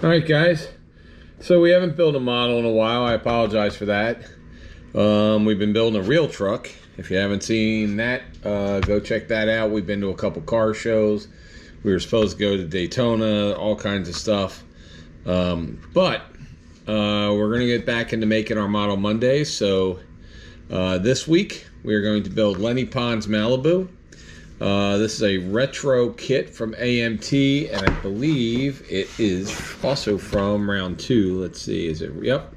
Alright guys, so we haven't built a model in a while. I apologize for that. We've been building a real truck. If you haven't seen that, go check that out. We've been to a couple car shows. We were supposed to go to Daytona, all kinds of stuff. But we're going to get back into making our model Monday. So this week we're going to build Lenny Pond's Malibu. This is a retro kit from AMT, and I believe it is also from round 2. Let's see, is it? Yep,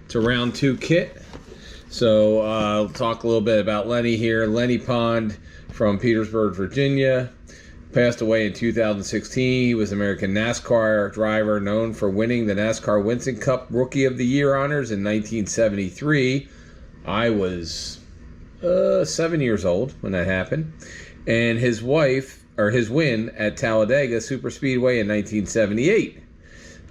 it's a round 2 kit. So I'll talk a little bit about Lenny here. Lenny Pond from Petersburg, Virginia, passed away in 2016. He was an American NASCAR driver known for winning the NASCAR Winston Cup Rookie of the Year honors in 1973. I was 7 years old when that happened. And his win at Talladega Superspeedway in 1978.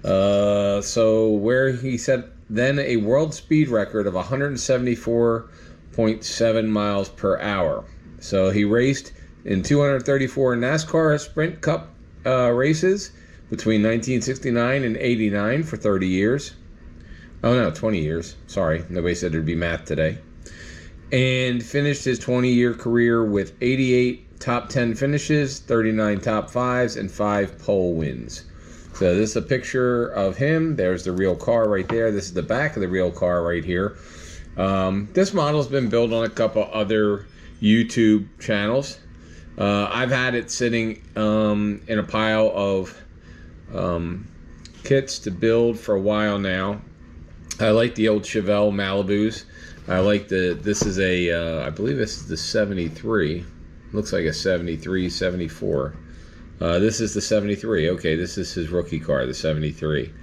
So where he set then a world speed record of 174.7 miles per hour. So he raced in 234 NASCAR Sprint Cup races between 1969 and 89 for 30 years. Oh no, 20 years. Sorry, nobody said there'd be math today. And finished his 20-year career with 88 top 10 finishes, 39 top 5s, and 5 pole wins. So this is a picture of him. There's the real car right there. This is the back of the real car right here. This model's been built on a couple other YouTube channels. I've had it sitting in a pile of kits to build for a while now. I like the old Chevelle Malibus. I like this is a, I believe this is the 73. Looks like a 73, 74. This is the 73. Okay, this is his rookie car, the 73.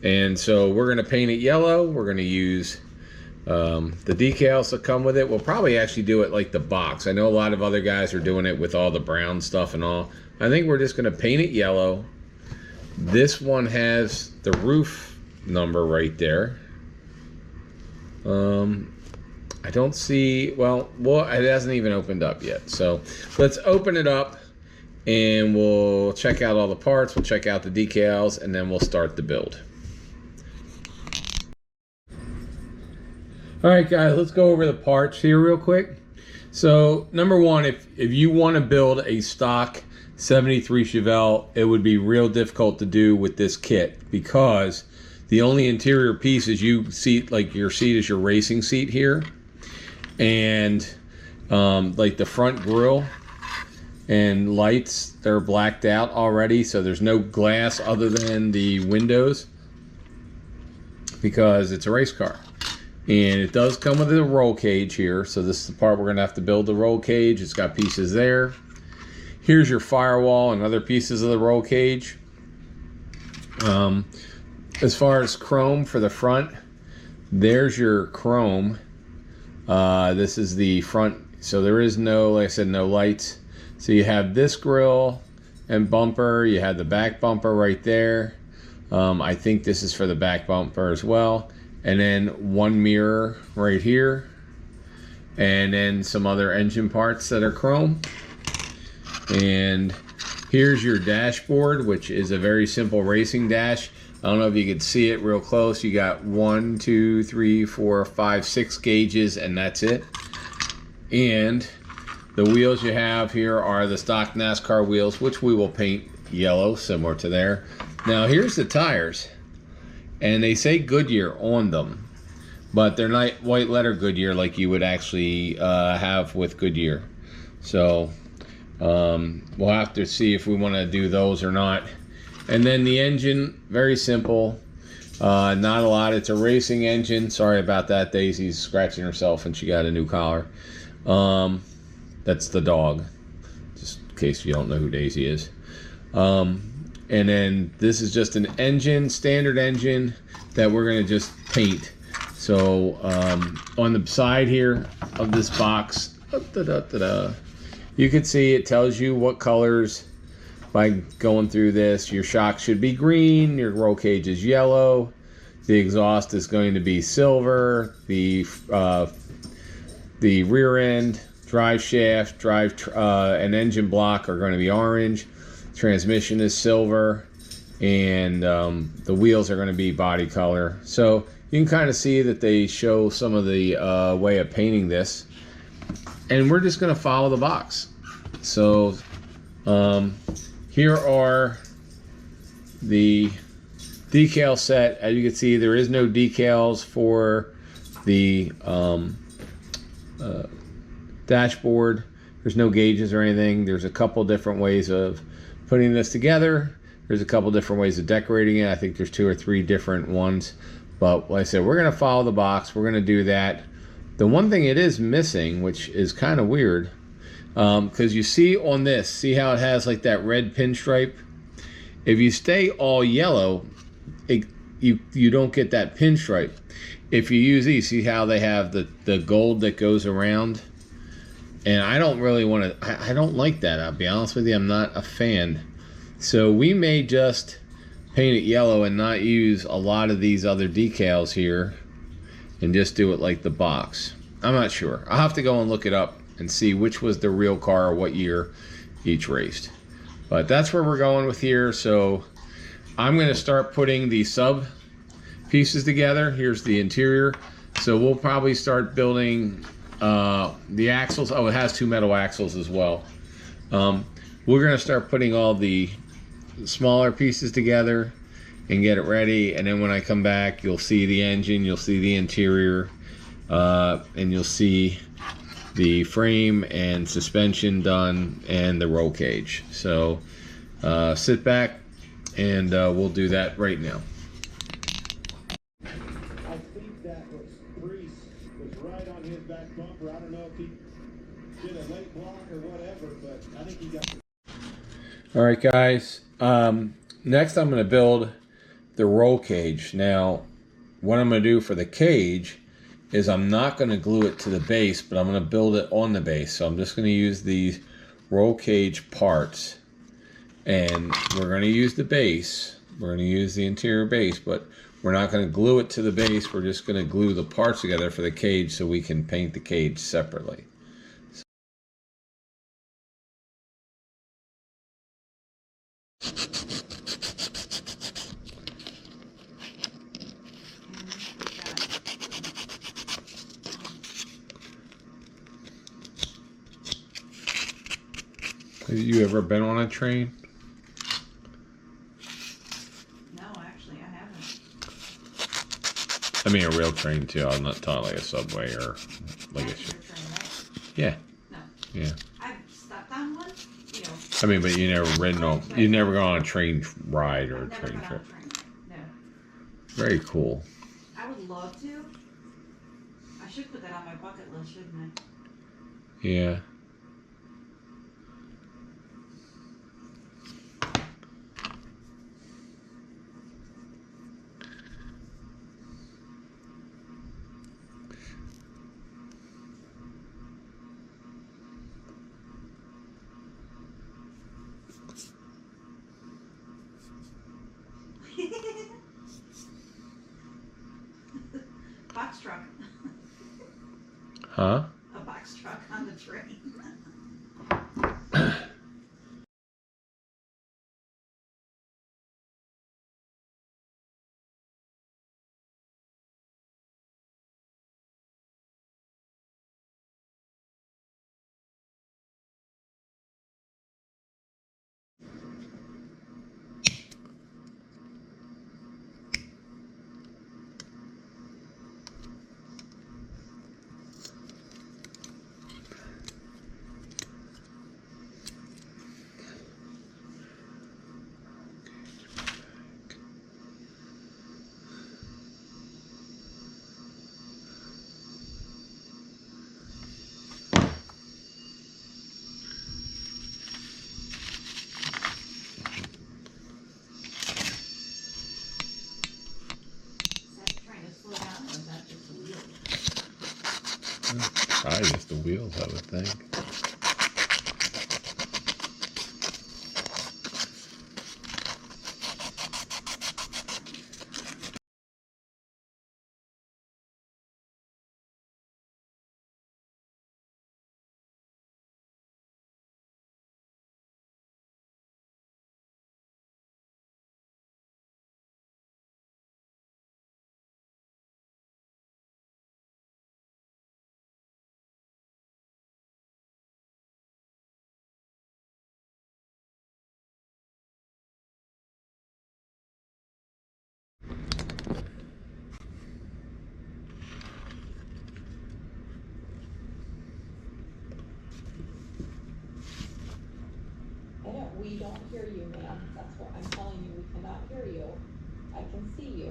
And so we're going to paint it yellow. We're going to use the decals that come with it. We'll probably actually do it like the box. I know a lot of other guys are doing it with all the brown stuff and all. I think we're just going to paint it yellow. This one has the roof number right there. I don't see, well, it hasn't even opened up yet. So let's open it up and we'll check out all the parts. We'll check out the decals and then we'll start the build. All right, guys, let's go over the parts here real quick. So number one, if you want to build a stock 73 Chevelle, it would be real difficult to do with this kit because the only interior piece is your seat is your racing seat here, and like the front grille and lights, they're blacked out already, so there's no glass other than the windows because it's a race car. And it does come with a roll cage here, so this is the part we're gonna have to build the roll cage. It's got pieces there. Here's your firewall and other pieces of the roll cage. As far as chrome for the front, there's your chrome. This is the front, so there is no, like I said, no lights. So you have this grille and bumper. You have the back bumper right there. I think this is for the back bumper as well. And then one mirror right here. And then some other engine parts that are chrome. And here's your dashboard, which is a very simple racing dash. I don't know if you can see it real close. You got 1, 2, 3, 4, 5, 6 gauges, and that's it. And the wheels you have here are the stock NASCAR wheels, which we will paint yellow, similar to there. Now here's the tires, and they say Goodyear on them, but they're not white letter Goodyear like you would actually have with Goodyear. So we'll have to see if we want to do those or not. And then the engine, very simple, not a lot. It's a racing engine. Sorry about that. Daisy's scratching herself and she got a new collar. That's the dog, just in case you don't know who Daisy is. And then this is just an engine, standard engine that we're gonna just paint. So on the side here of this box, you can see it tells you what colors. By going through this, your shock should be green, your roll cage is yellow, the exhaust is going to be silver, the rear end, drive shaft, and engine block are going to be orange, transmission is silver, and the wheels are going to be body color. So you can kind of see that they show some of the way of painting this, and we're just going to follow the box. So here are the decal set. As you can see, there is no decals for the dashboard. There's no gauges or anything. There's a couple different ways of putting this together. There's a couple different ways of decorating it. I think there's 2 or 3 different ones. But like I said, we're going to follow the box. We're going to do that. The one thing it is missing, which is kind of weird, because you see on this, see how it has like that red pinstripe? If you stay all yellow, you don't get that pinstripe. If you use these, see how they have the gold that goes around? And I don't really want to, I don't like that, I'll be honest with you. I'm not a fan. So we may just paint it yellow and not use a lot of these other decals here and just do it like the box. I'm not sure. I'll have to go and look it up and see which was the real car or what year each raced. But that's where we're going with here. So I'm going to start putting the sub pieces together. Here's the interior. So we'll probably start building the axles. Oh, it has 2 metal axles as well. We're going to start putting all the smaller pieces together and get it ready, and then when I come back, you'll see the engine, you'll see the interior, and you'll see the frame and suspension done and the roll cage. So sit back and we'll do that right now. I think that was grease was right on his back bumper. I don't know if he did a late block or whatever, but I think he got. All right, guys. Next, I'm going to build the roll cage. Now, what I'm going to do for the cage is I'm not going to glue it to the base, but I'm going to build it on the base. So I'm just going to use these roll cage parts, and we're going to use the base. We're going to use the interior base, but we're not going to glue it to the base. We're just going to glue the parts together for the cage so we can paint the cage separately. Have you ever been on a train? No, actually, I haven't. I mean a real train too. I'm not talking like a subway or like a Passenger train, right? Yeah. No. Yeah. I've stepped on one, you know. I mean, but you never ridden on, you never gone on a train ride or a I've never train been trip. on a train ride. No. Very cool. I would love to. I should put that on my bucket list, shouldn't I? Yeah. Box truck. Huh? A box truck on the train. Probably just the wheels, I would think. hear you, ma'am. That's what I'm telling you. We cannot hear you. I can see you.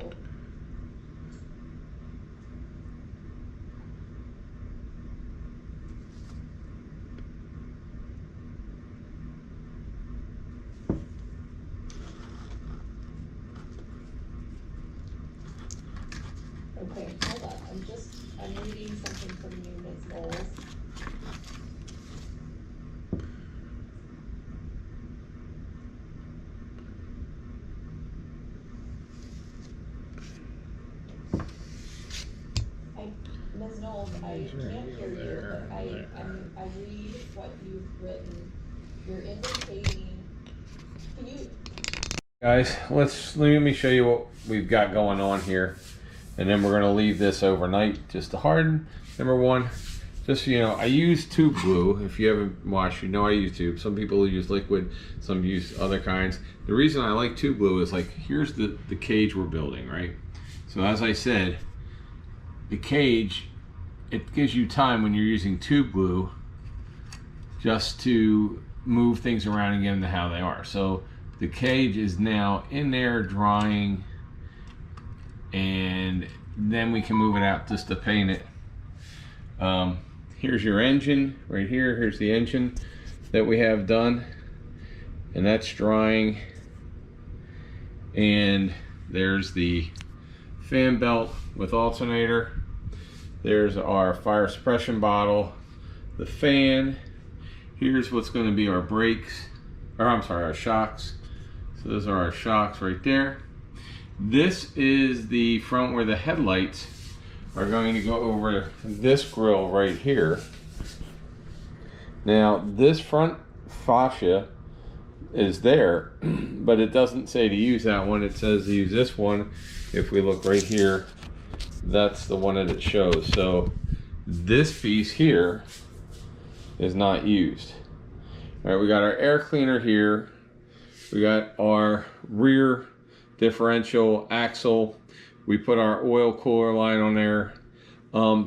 Okay, hold on. I'm reading something from you, Ms. Knowles. Ms. Knowles, I can't hear you, but I read what you've written. You're indicating, can you? Guys, let me show you what we've got going on here. And then we're gonna leave this overnight just to harden. Number one, just so you know, I use tube glue. If you haven't watched, you know I use tube. Some people use liquid, some use other kinds. The reason I like tube glue is like, here's the cage we're building, right? So as I said, the cage, it gives you time when you're using tube glue just to move things around and get them to how they are. So the cage is now in there drying, and then we can move it out just to paint it. Here's your engine right here. Here's the engine that we have done, and that's drying. And there's the fan belt with alternator. There's our fire suppression bottle, the fan. Here's what's going to be our brakes, or I'm sorry, our shocks. So those are our shocks right there. This is the front where the headlights are going to go over this grill right here. Now this front fascia is there, but it doesn't say to use that one. It says to use this one. If we look right here, that's the one that it shows. So this piece here is not used. All right, we got our air cleaner here. We got our rear differential axle. We put our oil cooler line on there.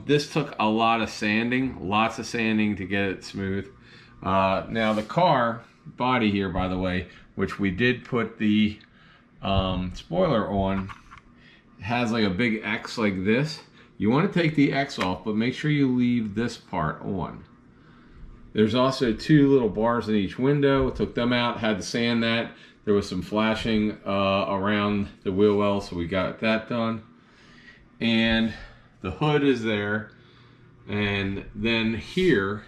This took a lot of sanding, lots of sanding to get it smooth. Now the car body here, by the way, which we did put the spoiler on, has like a big X like this. You want to take the X off, but make sure you leave this part on. There's also two little bars in each window. Took them out, had to sand that. There was some flashing around the wheel well, so we got that done. And the hood is there. And then here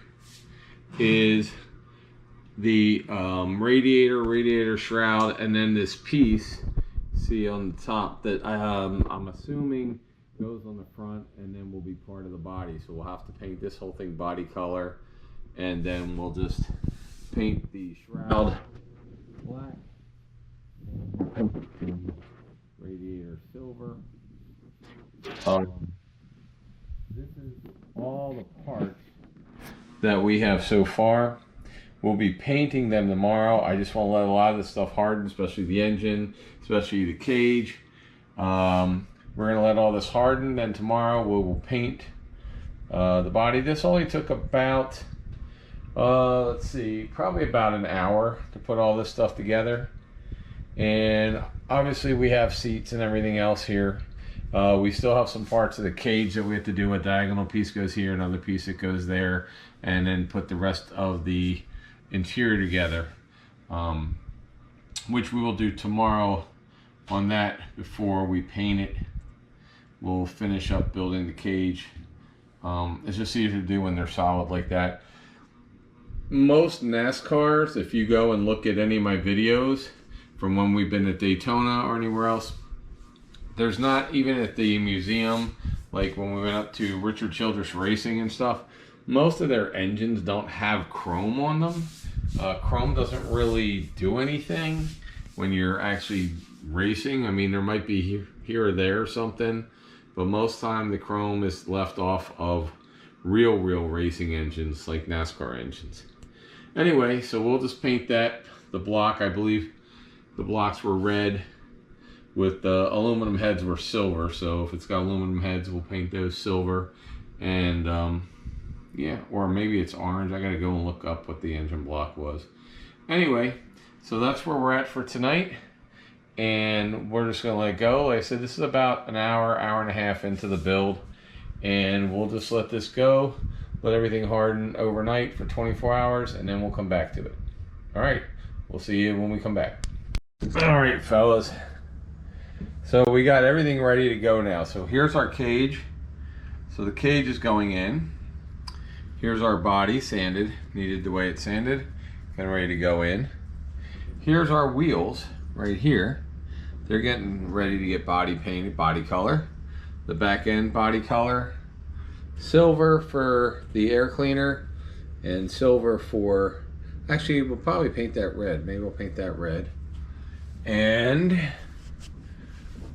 is the radiator shroud, and then this piece, see on the top, that I'm assuming goes on the front and then will be part of the body. So we'll have to paint this whole thing body color, and then we'll just paint the shroud black, radiator silver. This is all the parts that we have so far. We'll be painting them tomorrow. I just want to let a lot of this stuff harden, especially the engine, especially the cage. We're going to let all this harden, then tomorrow we will paint the body. This only took about, let's see, probably about an hour to put all this stuff together. And obviously we have seats and everything else here. We still have some parts of the cage that we have to do. A diagonal piece goes here, another piece that goes there, and then put the rest of the interior together, which we will do tomorrow on that before we paint it. We'll finish up building the cage. It's just easier to do when they're solid like that. Most NASCARs, if you go and look at any of my videos from when we've been at Daytona or anywhere else, there's not, even at the museum, like when we went up to Richard Childress Racing and stuff, most of their engines don't have chrome on them. Chrome doesn't really do anything when you're actually racing. I mean, there might be here or there something, but most time the chrome is left off of real racing engines like NASCAR engines. Anyway, so we'll just paint that. The block, I believe the blocks were red with the aluminum heads were silver. So if it's got aluminum heads, we'll paint those silver. And yeah, or maybe it's orange. I gotta go and look up what the engine block was. Anyway, So that's where we're at for tonight. And we're just gonna let it go. Like I said, this is about an hour, hour and a half into the build. And we'll just let this go, let everything harden overnight for 24 hours, and then we'll come back to it. All right, we'll see you when we come back. All right, fellas. So we got everything ready to go now. So here's our cage. So the cage is going in. Here's our body sanded, needed the way it's sanded, and ready to go in. Here's our wheels right here. They're getting ready to get body painted, body color. The back end body color, silver for the air cleaner, and silver for, actually we'll probably paint that red. Maybe we'll paint that red. And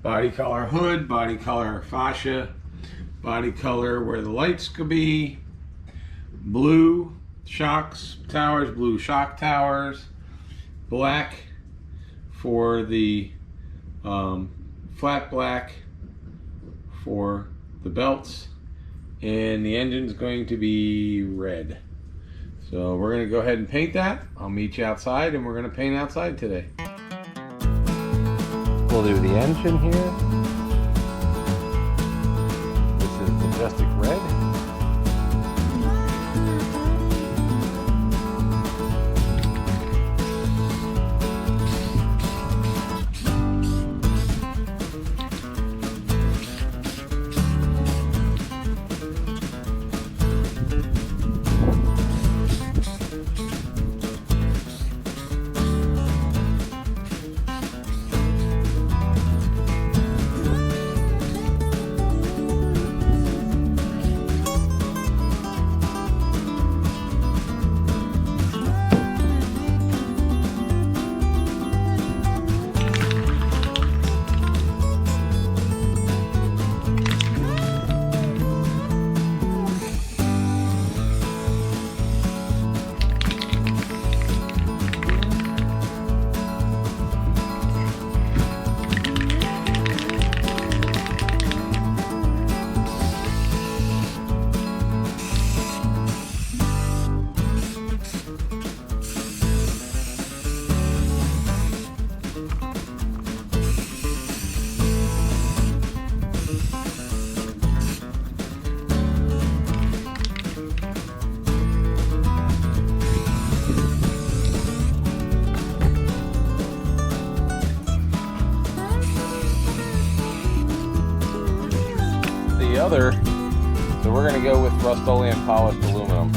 body color hood, body color fascia, body color where the lights could be, blue shocks towers, blue shock towers, black for the flat black for the belts, and the engine's going to be red. So we're going to go ahead and paint that. I'll meet you outside, and we're going to paint outside today. We'll do the engine here. This is Majestic Red. Other, so we're going to go with Rust-Oleum polished aluminum.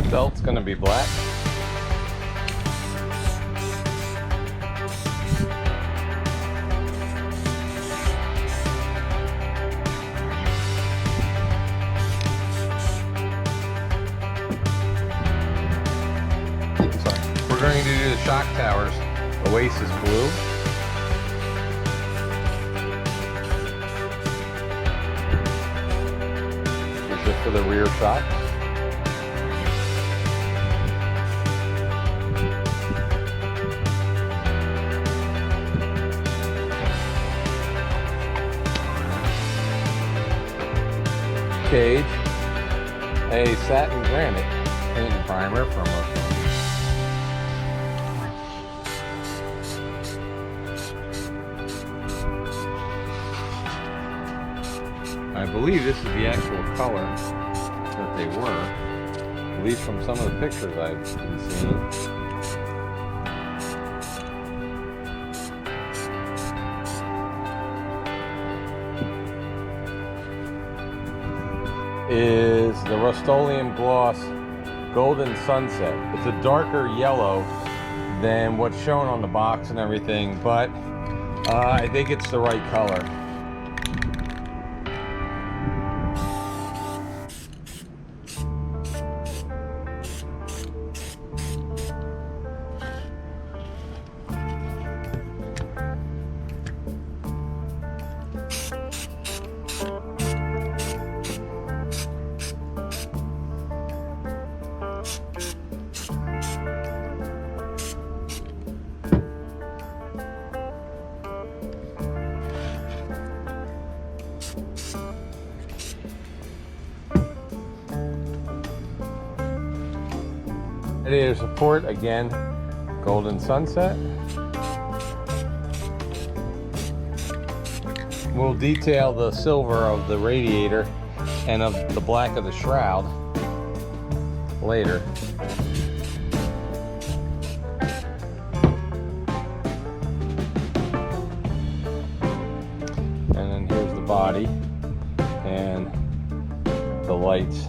Belt's going to be black. Sorry. We're going to do the shock towers, Oasis blue. This is for the rear shocks. Cage, a satin granite paint and primer from I believe this is the actual color that they were, at least from some of the pictures I've been seeing. is the Rust-Oleum Gloss Golden Sunset. It's a darker yellow than what's shown on the box and everything, but I think it's the right color. Radiator support, again, Golden Sunset. We'll detail the silver of the radiator and of the black of the shroud later. And then here's the body and the lights.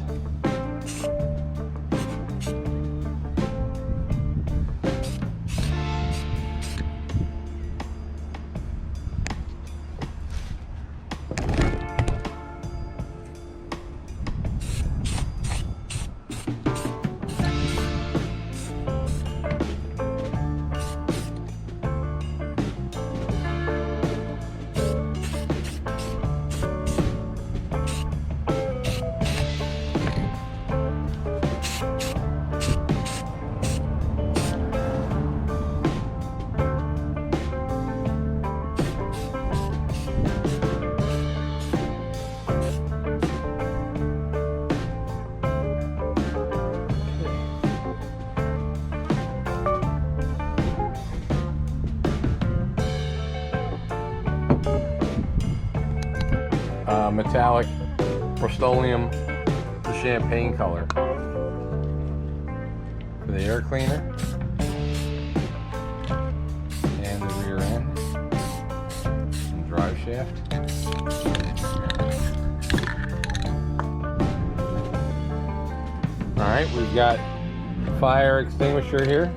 Metallic Rust-Oleum, the champagne color for the air cleaner and the rear end and drive shaft. All right, we've got fire extinguisher here.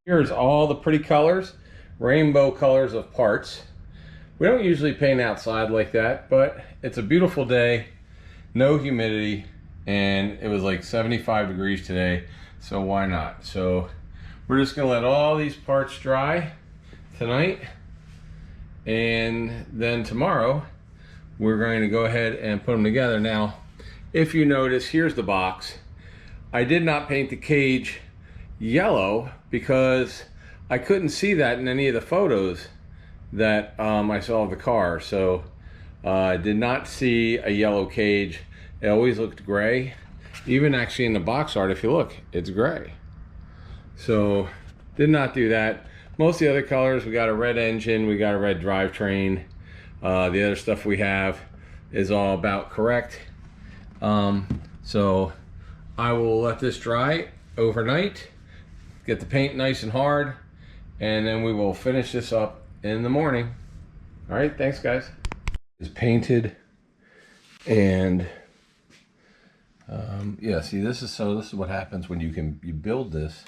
Here's all the pretty colors, rainbow colors of parts. We don't usually paint outside like that, but it's a beautiful day, no humidity, and it was like 75 degrees today, so why not? So we're just gonna let all these parts dry tonight, and then tomorrow we're going to go ahead and put them together. Now, if you notice, here's the box. I did not paint the cage yellow because I couldn't see that in any of the photos that I saw of the car. So I did not see a yellow cage. It always looked gray. Even actually in the box art, if you look, it's gray. So did not do that. Most of the other colors, we got a red engine, we got a red drivetrain. The other stuff we have is all about correct. So I will let this dry overnight, get the paint nice and hard, and then we will finish this up in the morning. All right, thanks guys. It's painted And yeah, see, this is what happens when you build this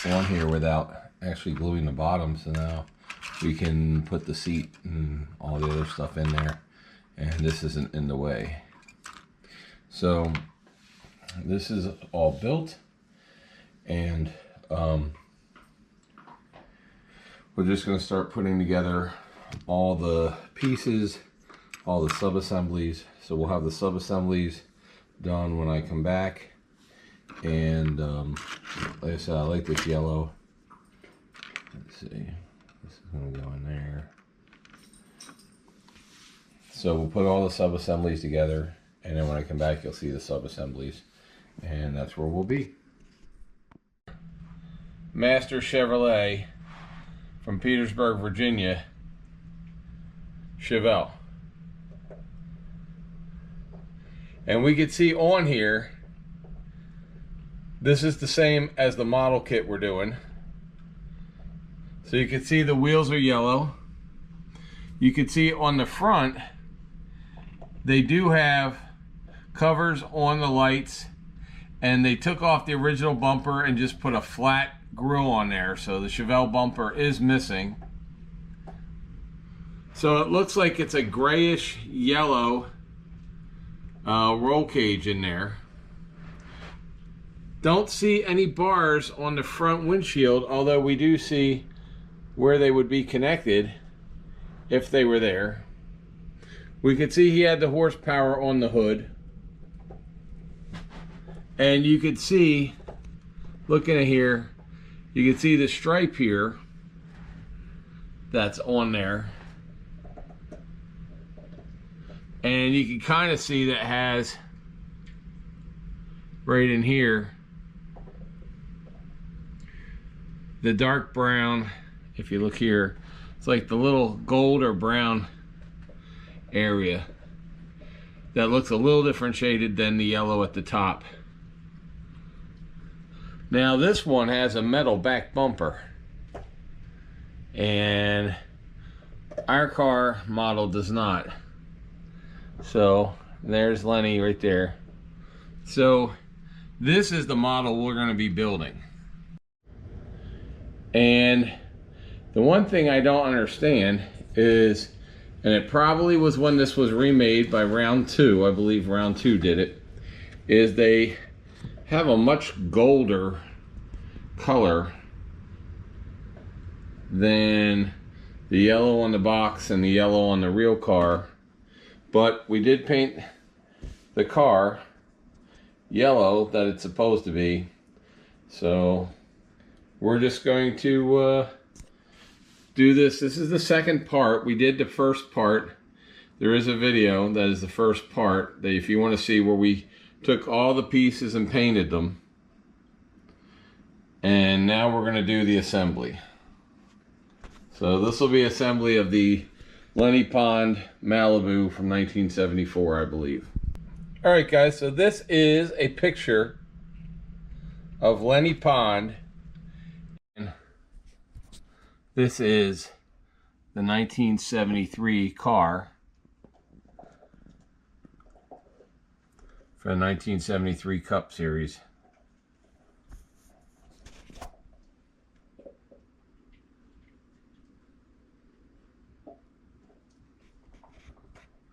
on here without actually gluing the bottom. So now we can put the seat and all the other stuff in there, and this isn't in the way. So this is all built, and we're just going to start putting together all the pieces, all the sub-assemblies. So we'll have the sub-assemblies done when I come back. And like I said, I like this yellow. Let's see, this is going to go in there. So we'll put all the sub-assemblies together, and then when I come back, you'll see the sub-assemblies, and that's where we'll be. Master Chevrolet from Petersburg, Virginia, Chevelle. And we can see on here, this is the same as the model kit we're doing. So you can see the wheels are yellow. You can see on the front, they do have covers on the lights, and they took off the original bumper and just put a flat grille on there. So the Chevelle bumper is missing. So it looks like it's a grayish yellow roll cage in there. Don't see any bars on the front windshield, although we do see where they would be connected if they were there. We could see he had the horsepower on the hood. And you could see, looking at here, you can see the stripe here that's on there. And you can kind of see that has right in here the dark brown. If you look here, it's like the little gold or brown area that looks a little different shaded than the yellow at the top. Now this one has a metal back bumper, and our car model does not. So there's Lenny right there. So this is the model we're going to be building. And the one thing I don't understand is, and it probably was when this was remade by Round 2, I believe Round 2 did it, is they have a much golder color than the yellow on the box and the yellow on the real car. But we did paint the car yellow that it's supposed to be. So we're just going to do this. This is the second part. We did the first part. There is a video that is the first part that if you want to see where we took all the pieces and painted them. And now we're going to do the assembly. So this will be assembly of the Lenny Pond Malibu from 1974, I believe. All right, guys, so this is a picture of Lenny Pond. This is the 1973 car for the 1973 Cup Series.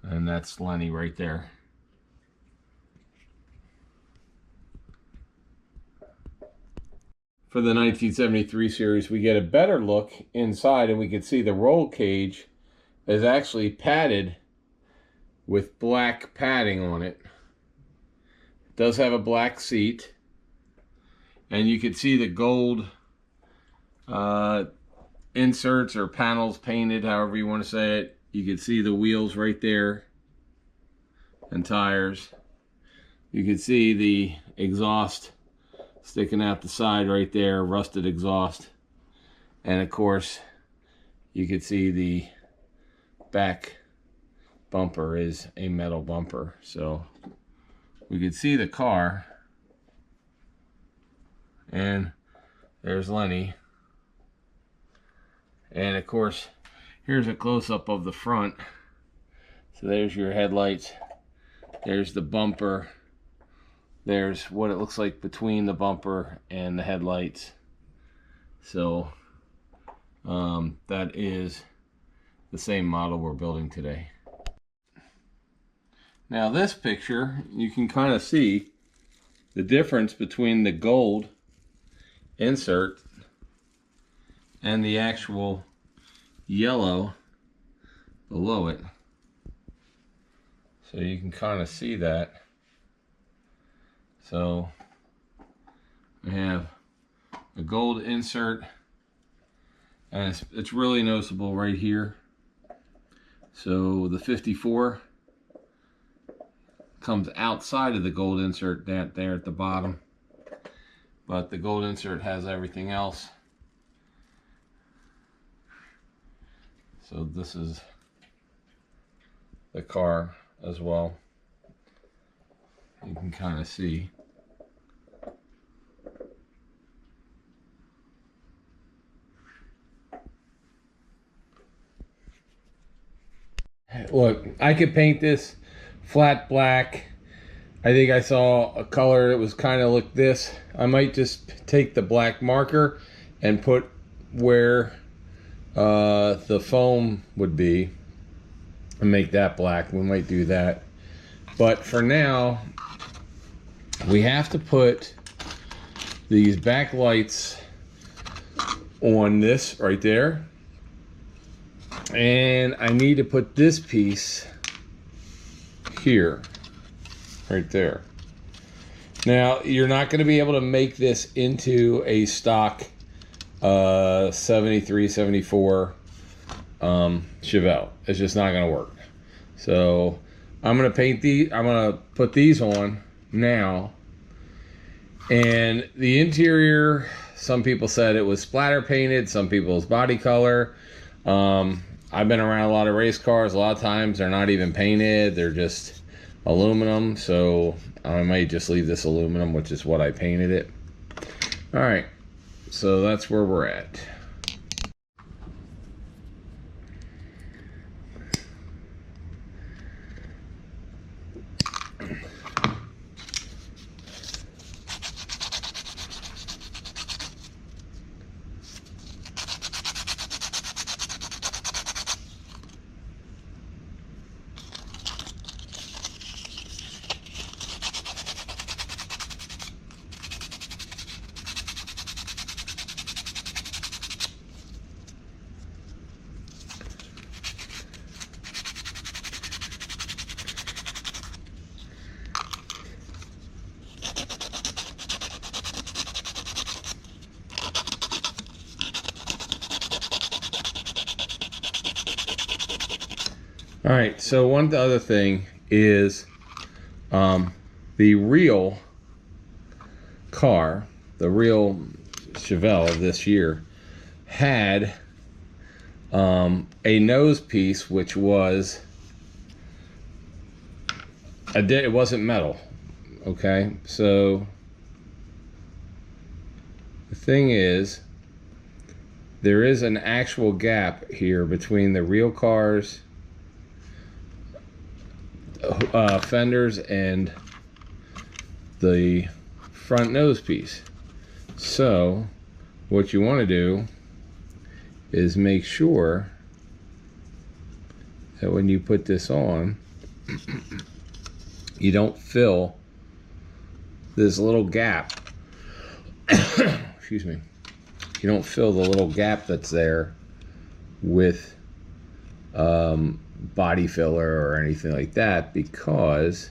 And that's Lenny right there. For the 1973 series, we get a better look inside, and we can see the roll cage is actually padded with black padding on it. It does have a black seat, and you can see the gold inserts or panels painted, however you want to say it. You can see the wheels right there and tires. You can see the exhaust sticking out the side right there, rusted exhaust. And of course, you can see the back bumper is a metal bumper. So we could see the car. And there's Lenny. And of course, here's a close-up of the front. So there's your headlights There's the bumper. There's what it looks like between the bumper and the headlights. So that is the same model we're building today. Now this picture, you can kind of see the difference between the gold insert and the actual yellow below it. So you can kind of see that. So we have a gold insert, and it's really noticeable right here. So the 54 comes outside of the gold insert there at the bottom, but the gold insert has everything else. So this is the car as well. You can kind of see. Look, I could paint this flat black. I think I saw a color that was kind of like this. I might just take the black marker and put where the foam would be and make that black. We might do that. But for now, we have to put these backlights on this right there. And I need to put this piece here, right there. Now, you're not going to be able to make this into a stock 73, 74 Chevelle. It's just not going to work. So I'm going to paint these. I'm going to put these on now. And the interior, some people said it was splatter painted, some people's body color. I've been around a lot of race cars. A lot of times they're not even painted. They're just aluminum. So I might just leave this aluminum, which is what I painted it. All right. So that's where we're at. All right, so one other thing is the real car, the real Chevelle of this year, had a nose piece which was it wasn't metal. Okay, so the thing is, there is an actual gap here between the real car's fenders and the front nose piece. So what you want to do is make sure that when you put this on, you don't fill this little gap. Excuse me. You don't fill the little gap that's there with body filler or anything like that, because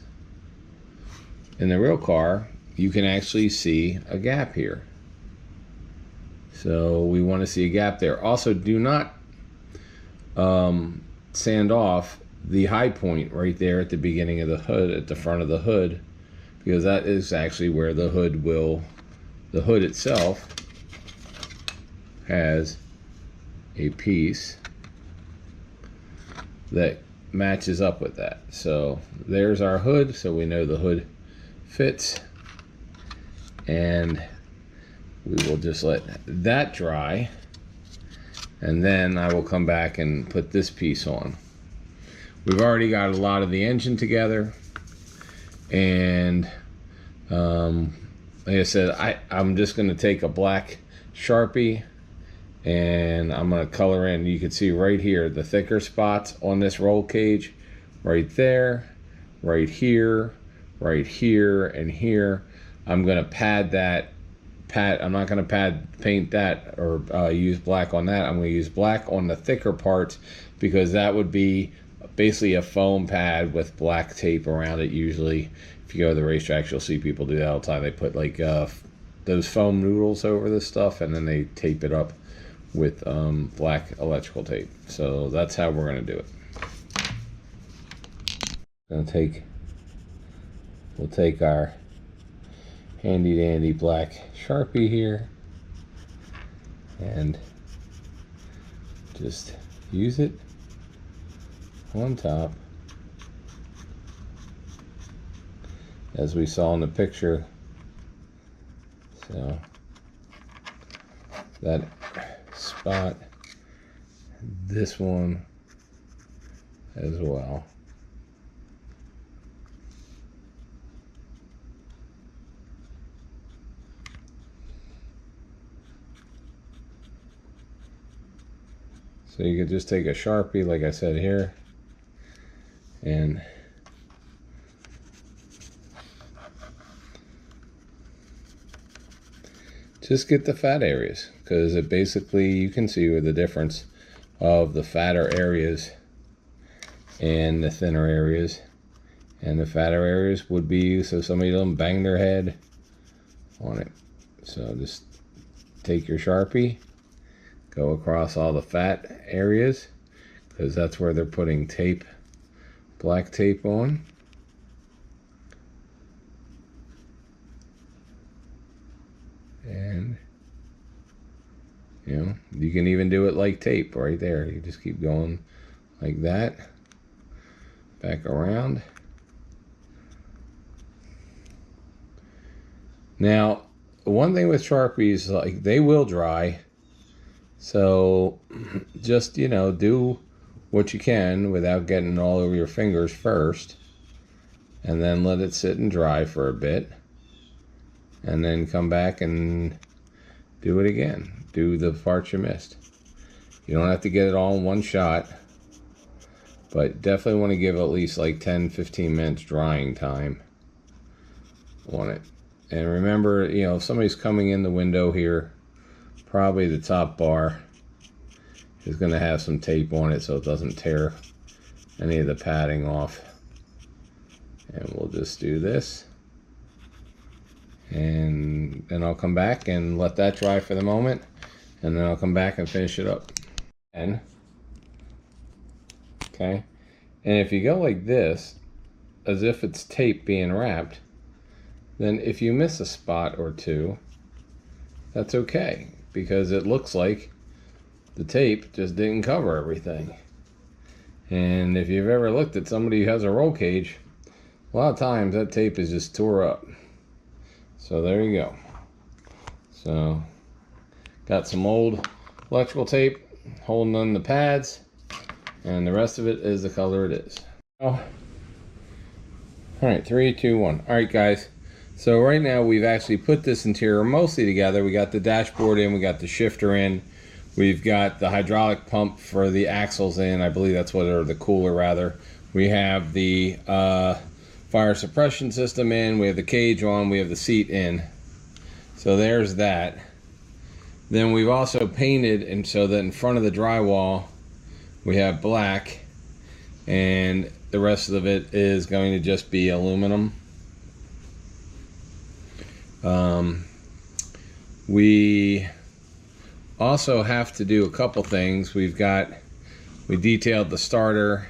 in the real car you can actually see a gap here. So we want to see a gap there. Also, do not sand off the high point right there at the beginning of the hood, at the front of the hood, because that is actually where the hood itself has a piece that matches up with that. So there's our hood, so we know the hood fits, and we will just let that dry, and then I will come back and put this piece on. We've already got a lot of the engine together. And like I said, I'm just going to take a black Sharpie and I'm going to color in. You can see right here the thicker spots on this roll cage, right there, right here, right here, and here. I'm going to pad that. I'm not going to paint that or use black on that. I'm going to use black on the thicker parts, because that would be basically a foam pad with black tape around it. Usually if you go to the racetracks, you'll see people do that all the time. They put like those foam noodles over this stuff, and then they tape it up with black electrical tape. So that's how we're going to do it. We'll take our handy dandy black Sharpie here and just use it on top, as we saw in the picture. So that spot, this one as well. So you could just take a Sharpie, like I said here, and just get the fat areas, because it basically, you can see with the difference of the fatter areas and the thinner areas. And the fatter areas would be so somebody doesn't bang their head on it. So just take your Sharpie, go across all the fat areas, because that's where they're putting tape, black tape on. And you know, you can even do it like tape right there. You just keep going like that, back around. Now, one thing with Sharpies, like, they will dry. So just, you know, do what you can without getting all over your fingers first, and then let it sit and dry for a bit, and then come back and do it again. Do the parts you missed. You don't have to get it all in one shot, but definitely want to give at least like 10-15 minutes drying time on it. And remember, you know, if somebody's coming in the window here, probably the top bar is going to have some tape on it so it doesn't tear any of the padding off. And we'll just do this, and then I'll come back and let that dry for the moment, and then I'll come back and finish it up. And okay, and if you go like this, as if it's tape being wrapped, then if you miss a spot or two, that's okay, because it looks like the tape just didn't cover everything. And if you've ever looked at somebody who has a roll cage, a lot of times that tape is just tore up. So there you go. So got some old electrical tape holding on the pads, and the rest of it is the color it is. Oh, all right, 3, 2, 1. All right, guys. So right now we've actually put this interior mostly together. We got the dashboard in, we got the shifter in, we've got the hydraulic pump for the axles in, I believe that's what, or the cooler rather. We have the fire suppression system in, we have the cage on, we have the seat in. So there's that. Then we've also painted, and so that in front of the drywall we have black, and the rest of it is going to just be aluminum. We also have to do a couple things. We detailed the starter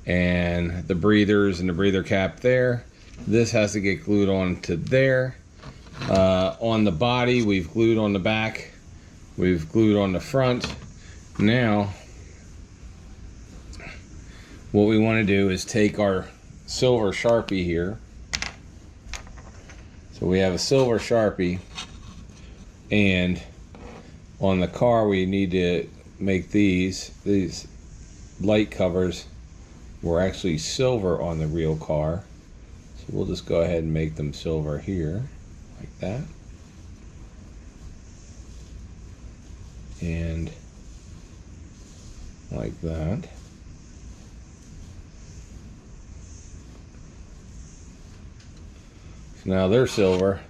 and the breathers and the breather cap there. This has to get glued on to there. On the body, we've glued on the back, we've glued on the front. Now what we want to do is take our silver Sharpie here. So we have a silver Sharpie, and on the car we need to make these light covers were actually silver on the real car. So So we'll just go ahead and make them silver here, like that. And like that. So now they're silver.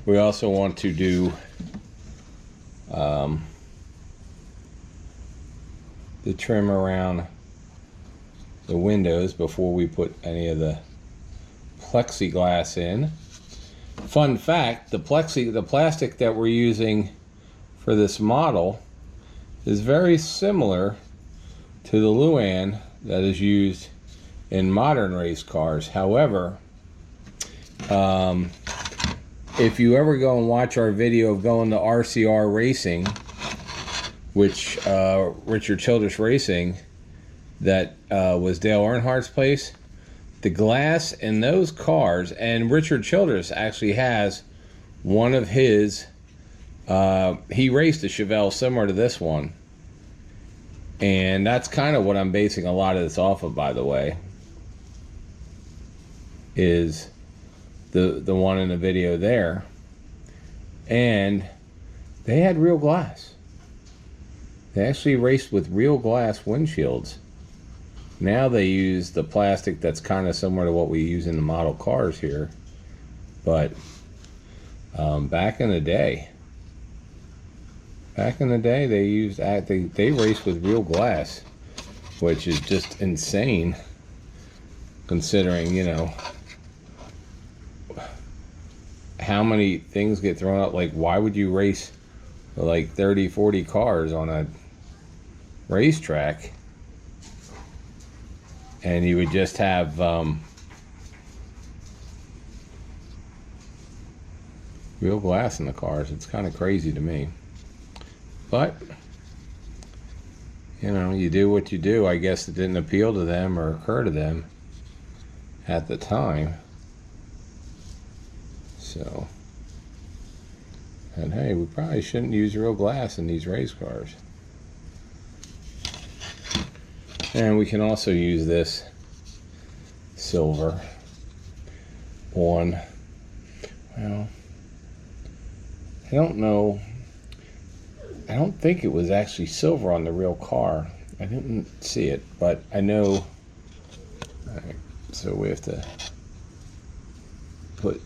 We also want to do the trim around the windows before we put any of the plexiglass in. Fun fact, the plastic that we're using for this model is very similar to the Luan that is used in modern race cars. However, if you ever go and watch our video of going to RCR Racing, which Richard Childress Racing, that was Dale Earnhardt's place, the glass in those cars, and Richard Childress actually has one of his, he raced a Chevelle similar to this one, and that's kind of what I'm basing a lot of this off of, by the way, is the one in the video there. And they had real glass. They actually raced with real glass windshields. Now they use the plastic that's kind of similar to what we use in the model cars here. But back in the day they used they raced with real glass, which is just insane considering, you know, how many things get thrown out. Like, why would you race like 30-40 cars on a racetrack and you would just have real glass in the cars? It's kind of crazy to me, but you know, you do what you do. I guess it didn't appeal to them or occur to them at the time. So, and hey, we probably shouldn't use real glass in these race cars. And we can also use this silver on, well, I don't know, I don't think it was actually silver on the real car. I didn't see it, but I know. Alright, so we have to put,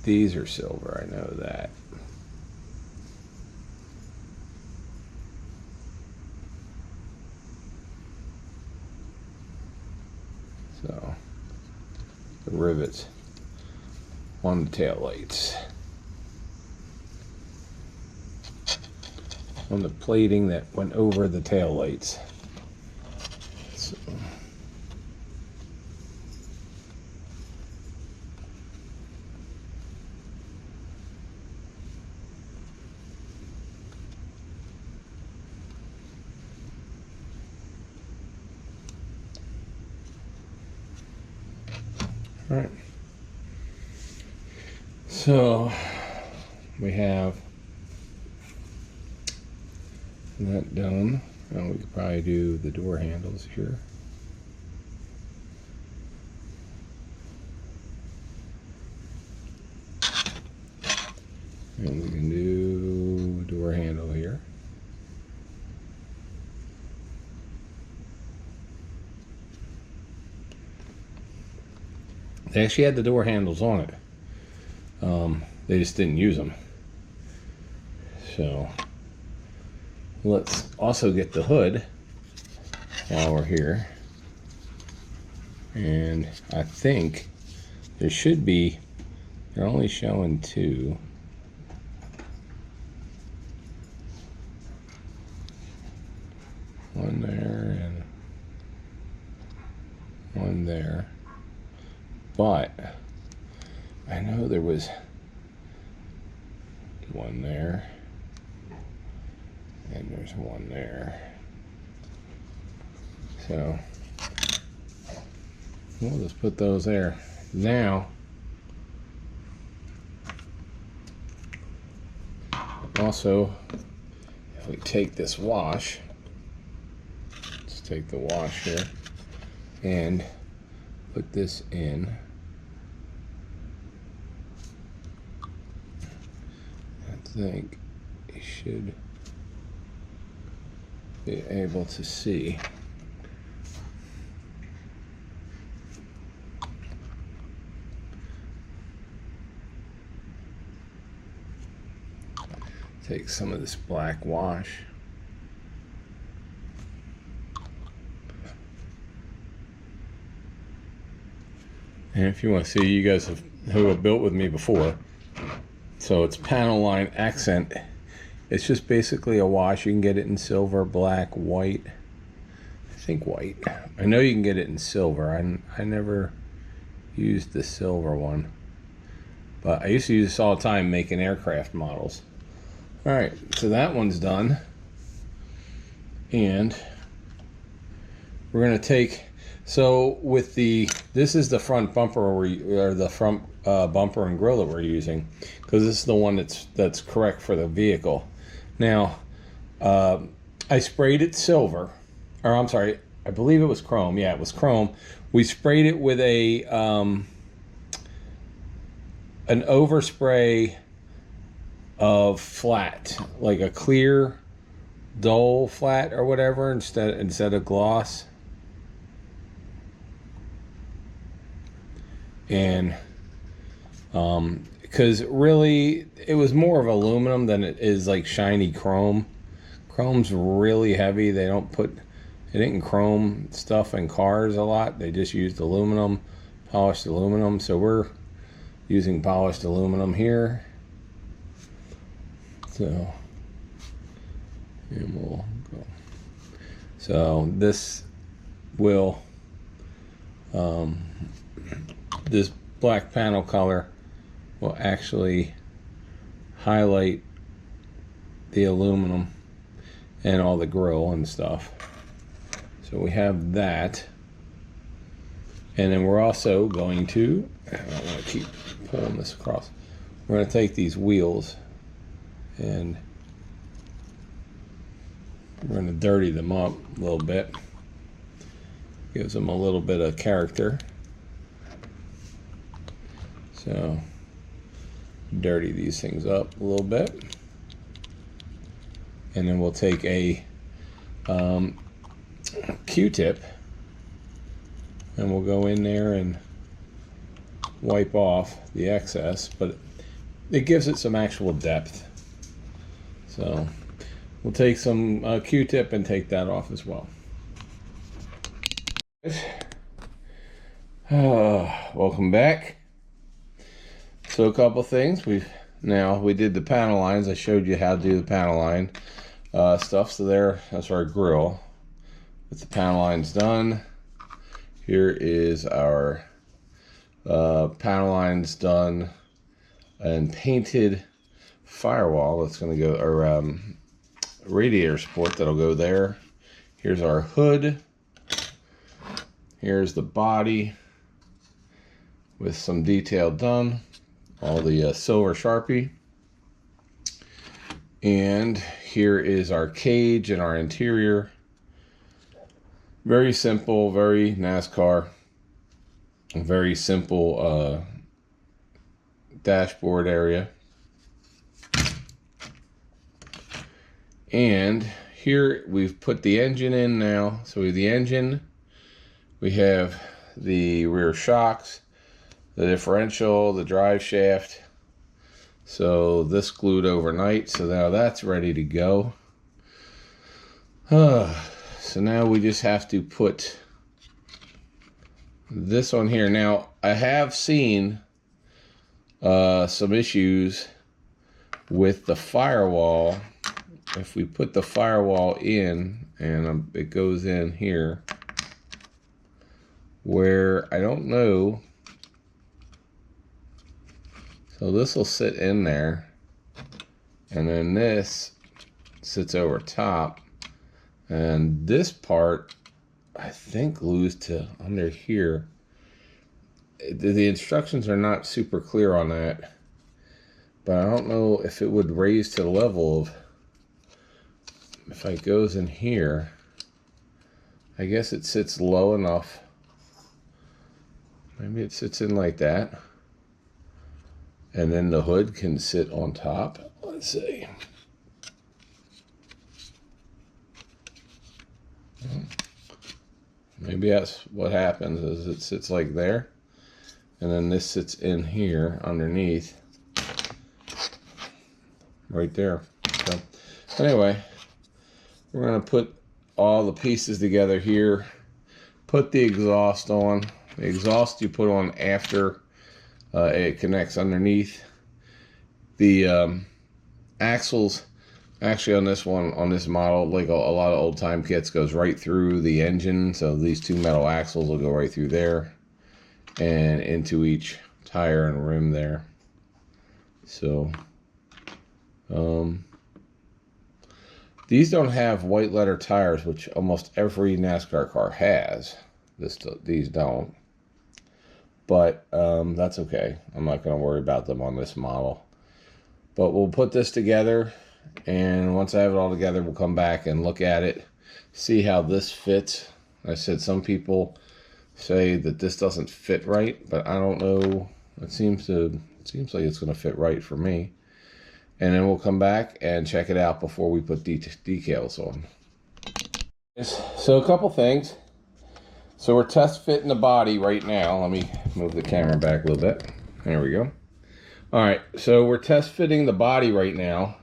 these are silver, I know that. So, the rivets on the tail lights, on the plating that went over the tail lights. So, all right, so we have that done. Now we could probably do the door handles here. And we can do door handle here. They actually had the door handles on it. They just didn't use them. So let's also get the hood while we're here. And I think there should be, they're only showing two. One there and one there. But I know there was one there and there's one there. So we'll just put those there. Now also, if we take this wash, let's take the wash here and put this in think you should be able to see. Take some of this black wash. And if you want to see, you guys who have built with me before. So it's panel line accent. It's just basically a wash. You can get it in silver, black, white. I think white. I know you can get it in silver. I never used the silver one. But I used to use this all the time making aircraft models. Alright, so that one's done. And we're going to take, so with this is the front bumper or the front bumper and grille that we're using, because this is the one that's correct for the vehicle. Now, I sprayed it silver, or I'm sorry, I believe it was chrome. Yeah, it was chrome. We sprayed it with an overspray of flat, like a clear, dull flat or whatever, instead of gloss. And because really it was more of aluminum than it is like shiny chrome. Chrome's really heavy. They didn't chrome stuff in cars a lot. They just used aluminum, polished aluminum. So we're using polished aluminum here. So, and we'll go. So this will, this black panel color will actually highlight the aluminum and all the grill and stuff. So we have that. And then we're also going to, I don't want to keep pulling this across. We're going to take these wheels and we're going to dirty them up a little bit. Gives them a little bit of character. So dirty these things up a little bit. And then we'll take a Q-tip and we'll go in there and wipe off the excess, but it gives it some actual depth. So we'll take some Q-tip and take that off as well. Welcome back. So a couple things. We did the panel lines. I showed you how to do the panel line stuff. So that's our grill with the panel lines done. Here is our panel lines done and painted firewall that's going to go, or radiator support that'll go there. Here's our hood. Here's the body with some detail done. All the silver Sharpie. And here is our cage and our interior. Very simple, very NASCAR. Very simple dashboard area. And here we've put the engine in now. So we have the engine, we have the rear shocks, the differential, the drive shaft. So this glued overnight, so now that's ready to go. So now we just have to put this on here. Now I have seen some issues with the firewall. If we put the firewall in and it goes in here, where I don't know. So this will sit in there, and then this sits over top, and this part I think glues to under here. The instructions are not super clear on that, but I don't know if it would raise to the level of, if it goes in here, I guess it sits low enough. Maybe it sits in like that. And then the hood can sit on top. Let's see. Maybe that's what happens is it sits like there, and then this sits in here underneath, right there. So anyway, we're gonna put all the pieces together here. Put the exhaust on. The exhaust you put on after it connects underneath. The axles, actually on this one, on this model, like a lot of old time kits, goes right through the engine. So these two metal axles will go right through there and into each tire and rim there. So these don't have white letter tires, which almost every NASCAR car has. These don't. But that's okay. I'm not going to worry about them on this model. But we'll put this together, and once I have it all together, we'll come back and look at it, see how this fits. I said some people say that this doesn't fit right, but I don't know. It seems like it's going to fit right for me. And then we'll come back and check it out before we put decals on. So a couple things. So we're test fitting the body right now. Let me move the camera back a little bit. There we go. All right, so we're test fitting the body right now,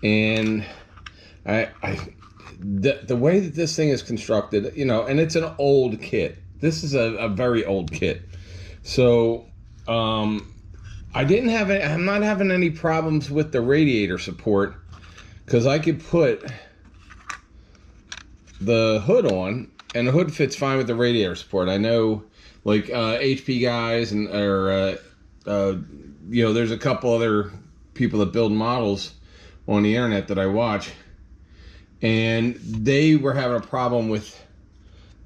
and the way that this thing is constructed, you know, and it's an old kit. This is a very old kit. So I'm not having any problems with the radiator support, because I could put the hood on, and the hood fits fine with the radiator support. I know, like HP Guys you know, there's a couple other people that build models on the internet that I watch, and they were having a problem with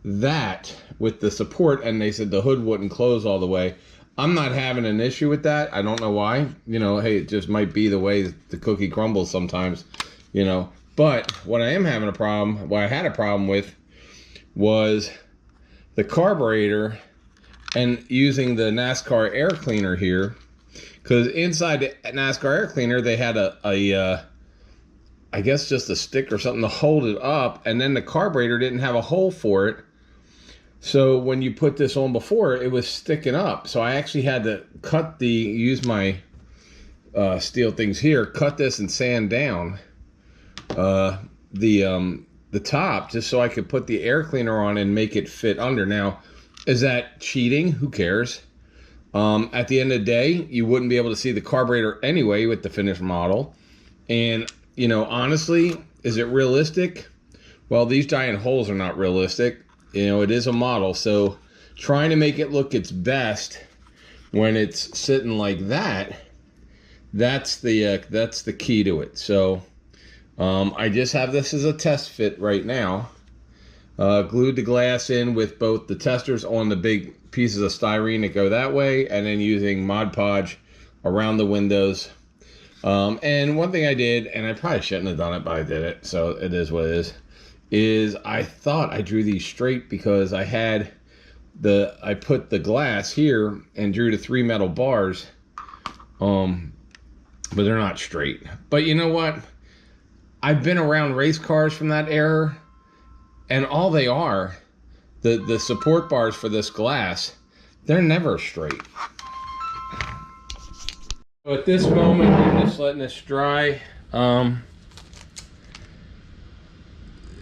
that, with the support, and they said the hood wouldn't close all the way. I'm not having an issue with that. I don't know why. You know, hey, it just might be the way the cookie crumbles sometimes, you know. But what I am having a problem, what I had a problem with, was the carburetor and using the NASCAR air cleaner here. Because inside the NASCAR air cleaner, they had I guess just a stick or something to hold it up, and then the carburetor didn't have a hole for it. So when you put this on before, it was sticking up. So I actually had to use my steel things here, cut this and sand down the top, just so I could put the air cleaner on and make it fit under. Now, is that cheating? Who cares? At the end of the day, you wouldn't be able to see the carburetor anyway with the finished model. And, you know, honestly, is it realistic? Well, these giant holes are not realistic. You know, it is a model, so trying to make it look its best when it's sitting like that, that's the key to it. So I just have this as a test fit right now. Glued the glass in with both the testers on the big pieces of styrene that go that way, and then using Mod Podge around the windows. And one thing I did, and I probably shouldn't have done it, but I did it, so it is what it is I thought I drew these straight because I put the glass here and drew the 3 metal bars, but they're not straight. But you know what? I've been around race cars from that era, and all they are, the support bars for this glass, they're never straight. So at this moment, I'm just letting this dry.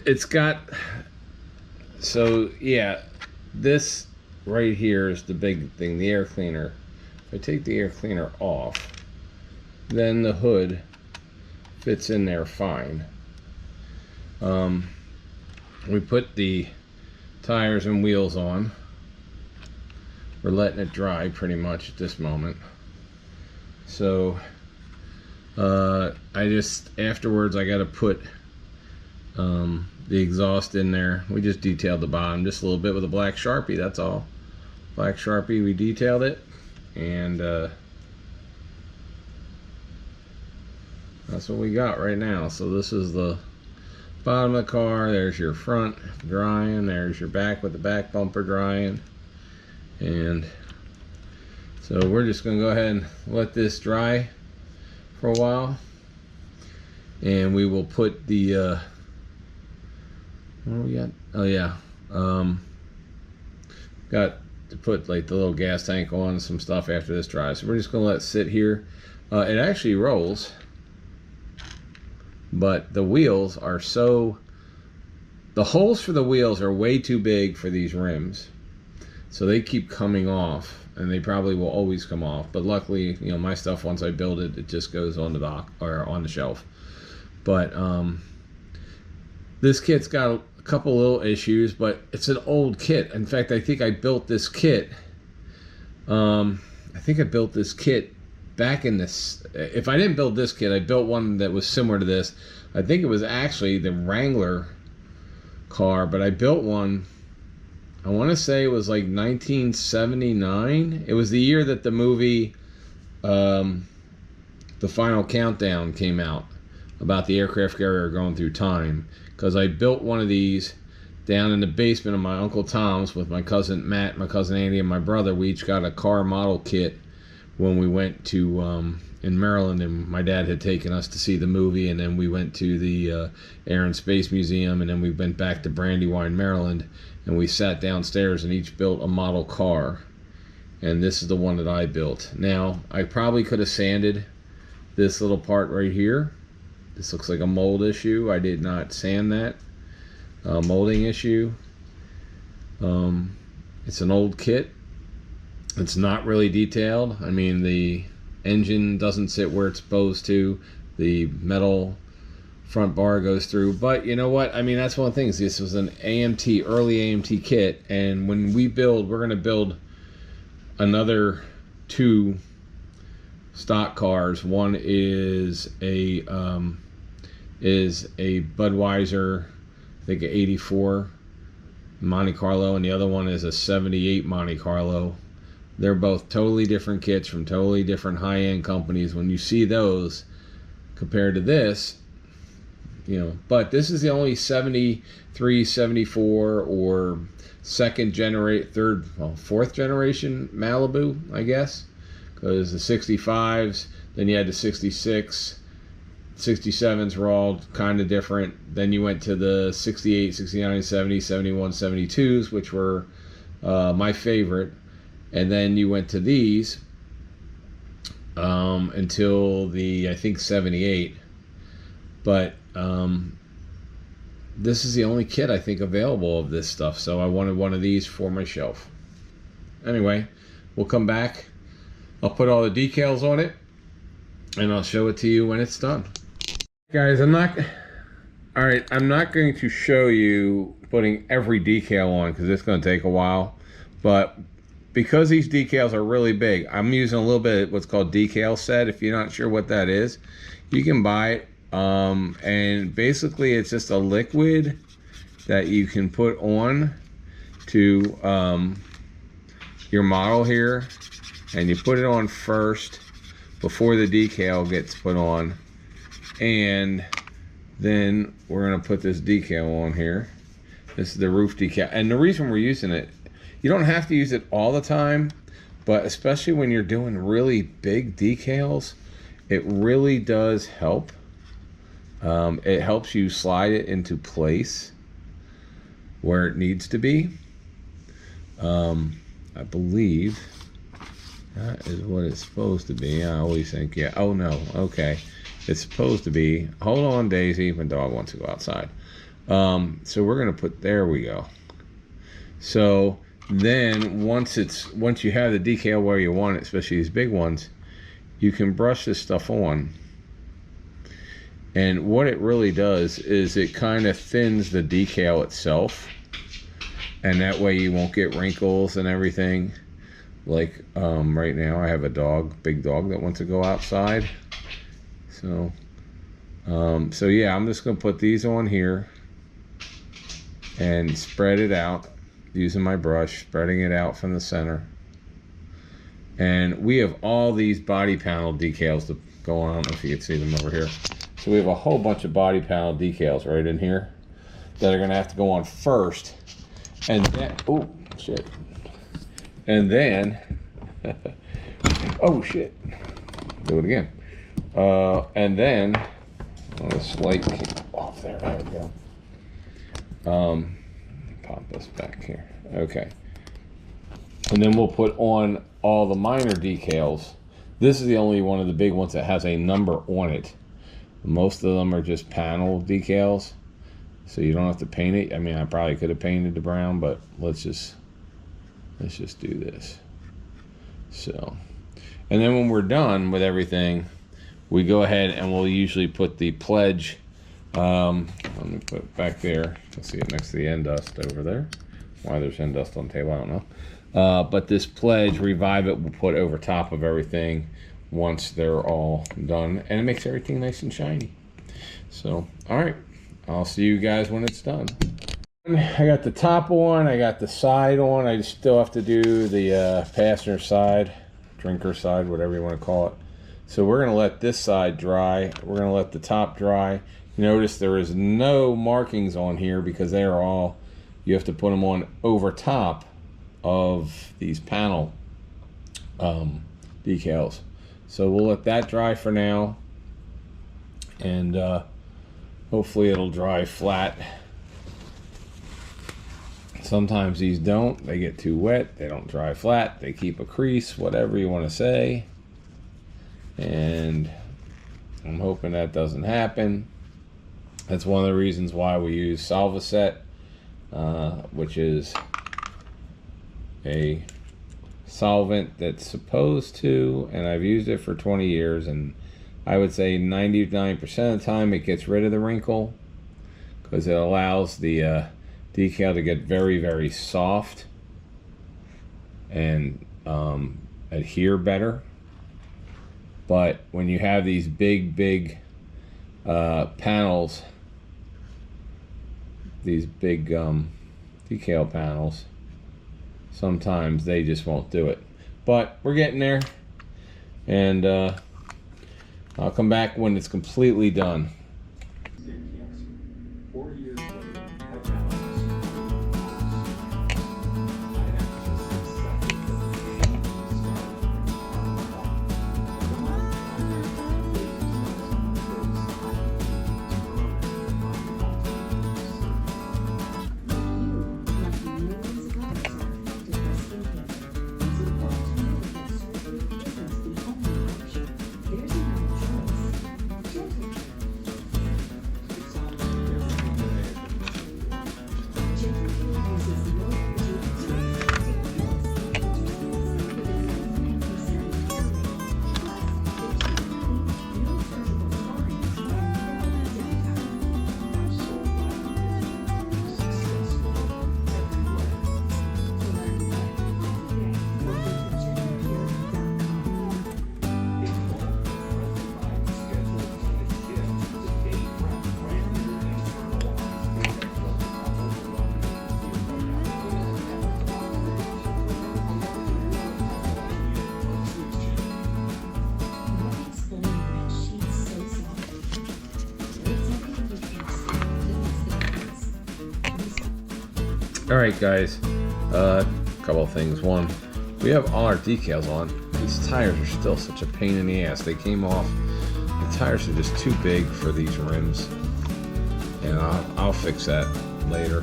It's got, so yeah, this right here is the big thing, the air cleaner. If I take the air cleaner off, then the hood fits in there fine. We put the tires and wheels on. We're letting it dry pretty much at this moment. So afterwards I got to put the exhaust in there. We just detailed the bottom just a little bit with a black Sharpie, that's all. Black Sharpie, we detailed it, and that's what we got right now. So this is the bottom of the car. There's your front drying. There's your back with the back bumper drying. And so we're just going to go ahead and let this dry for a while. and we will put the what do we got? Oh yeah, got to put like the little gas tank on, some stuff after this dries. So we're just gonna let it sit here. It actually rolls, but the wheels are the holes for the wheels are way too big for these rims, so they keep coming off, and they probably will always come off. But luckily, you know, my stuff, once I build it, it just goes on the dock or on the shelf. But this kit's got a couple little issues, but it's an old kit. In fact, I think I built this kit. I think I built this kit back in this. If I didn't build this kit, I built one that was similar to this. I think it was actually the Wrangler car, but I built one. I want to say it was like 1979. It was the year that the movie, The Final Countdown, came out, about the aircraft carrier going through time. Because I built one of these down in the basement of my Uncle Tom's with my cousin Matt, my cousin Andy, and my brother. We each got a car model kit when we went to in Maryland, and my dad had taken us to see the movie, and then we went to the Air and Space Museum, and then we went back to Brandywine, Maryland, and we sat downstairs and each built a model car. And this is the one that I built. Now, I probably could have sanded this little part right here. This looks like a mold issue. I did not sand that. Molding issue. It's an old kit. It's not really detailed. I mean, the engine doesn't sit where it's supposed to. The metal front bar goes through. But you know what? I mean, that's one of the things. This was an AMT, early AMT kit. And when we build, we're going to build another 2 stock cars. One is a Budweiser, I think an 84 Monte Carlo, and the other one is a 78 Monte Carlo. They're both totally different kits from totally different high-end companies. When you see those compared to this, you know, but this is the only 73, 74, or fourth generation Malibu, I guess, because the 65s, then you had the 66, 67s were all kind of different. Then you went to the 68, 69, 70, 71, 72s, which were my favorite. And then you went to these until the, I think, 78. But this is the only kit I think available of this stuff, so I wanted one of these for my shelf. Anyway, we'll come back. I'll put all the decals on it, and I'll show it to you when it's done. Guys, I'm not going to show you putting every decal on because it's going to take a while, but because these decals are really big, I'm using a little bit of what's called decal set. If you're not sure what that is, you can buy it. And basically it's just a liquid that you can put on to your model here, and you put it on first before the decal gets put on, and then we're going to put this decal on here. This is the roof decal, and the reason we're using it, you don't have to use it all the time, but especially when you're doing really big decals, it really does help. It helps you slide it into place where it needs to be. I believe that is what it's supposed to be. I always think, yeah, oh no, okay. It's supposed to be, hold on Daisy, my dog wants to go outside. So we're gonna put, there we go. So then once you have the decal where you want it, especially these big ones, you can brush this stuff on. And what it really does is it kind of thins the decal itself, and that way you won't get wrinkles and everything. Like right now I have a dog, big dog, that wants to go outside. So so yeah, I'm just gonna put these on here and spread it out using my brush, spreading it out from the center. And we have all these body panel decals to go on. I don't know if you can see them over here. So we have a whole bunch of body panel decals right in here that are gonna have to go on first. And then, oh shit. And then, oh shit. Do it again. And then this light came off there. There we go. Pop this back here. Okay. And then we'll put on all the minor decals. This is the only one of the big ones that has a number on it. Most of them are just panel decals, so you don't have to paint it. I mean, I probably could have painted the brown, but let's just do this. So, and then when we're done with everything, we go ahead and we'll usually put the pledge. Let me put it back there. You'll see it next to the end dust over there. Why there's end dust on the table, I don't know. But this pledge, Revive It, we'll put over top of everything once they're all done, and it makes everything nice and shiny. So, all right, I'll see you guys when it's done. I got the top on, I got the side on. I still have to do the passenger side, drinker side, whatever you want to call it. So we're gonna let this side dry. We're gonna let the top dry. Notice there is no markings on here because they are all, you have to put them on over top of these panel decals. So we'll let that dry for now, and hopefully it'll dry flat. Sometimes these don't, they get too wet, they don't dry flat, they keep a crease, whatever you want to say. And I'm hoping that doesn't happen. That's one of the reasons why we use Solvaset, which is a solvent that's supposed to, and I've used it for 20 years, and I would say 99% of the time it gets rid of the wrinkle because it allows the decal to get very, very soft and adhere better. But when you have these big panels, these big decal panels, sometimes they just won't do it. But we're getting there, and I'll come back when it's completely done. Alright guys, a couple of things. One, we have all our decals on. These tires are still such a pain in the ass. They came off. The tires are just too big for these rims, and I'll fix that later.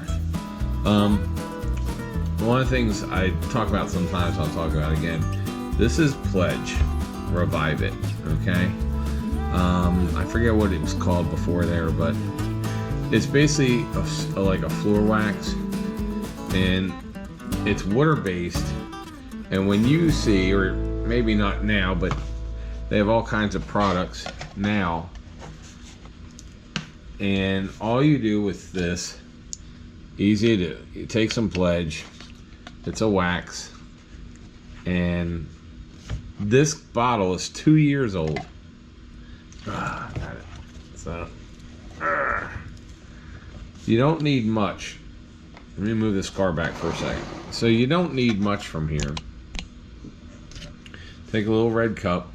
One of the things I talk about sometimes, I'll talk about again. This is Pledge, Revive It, okay? I forget what it was called before there, but it's basically like a floor wax, and it's water based. And when you see, or maybe not now, but they have all kinds of products now, and all you do with this, easy to do, you take some Pledge, it's a wax, and this bottle is 2 years old. Got it. So you don't need much. Let me move this car back for a second. So you don't need much from here. Take a little red cup,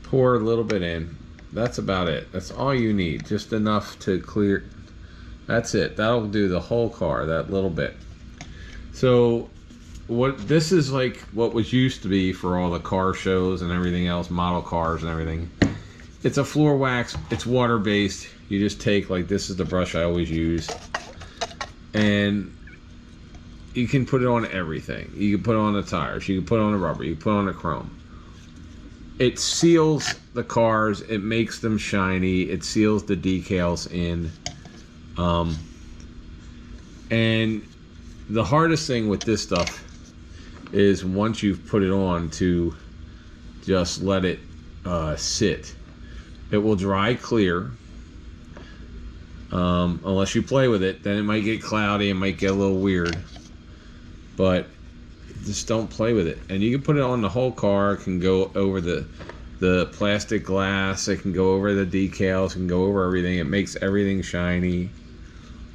pour a little bit in. That's about it. That's all you need. Just enough to clear. That's it. That'll do the whole car, that little bit. So what this is like what was used to be for all the car shows and everything else, model cars and everything. It's a floor wax. It's water based. You just take, like, this is the brush I always use, and you can put it on everything. You can put it on the tires. You can put it on the rubber. You can put it on the chrome. It seals the cars. It makes them shiny. It seals the decals in. And the hardest thing with this stuff is once you've put it on to just let it sit. It will dry clear. Unless you play with it, then it might get cloudy. It might get a little weird. But just don't play with it. And you can put it on the whole car. It can go over the plastic glass. It can go over the decals. It can go over everything. It makes everything shiny.